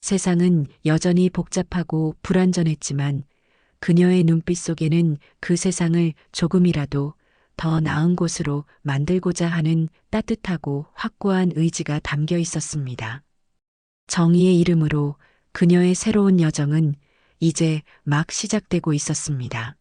세상은 여전히 복잡하고 불완전했지만 그녀의 눈빛 속에는 그 세상을 조금이라도 더 나은 곳으로 만들고자 하는 따뜻하고 확고한 의지가 담겨 있었습니다. 정의의 이름으로 그녀의 새로운 여정은 이제 막 시작되고 있었습니다.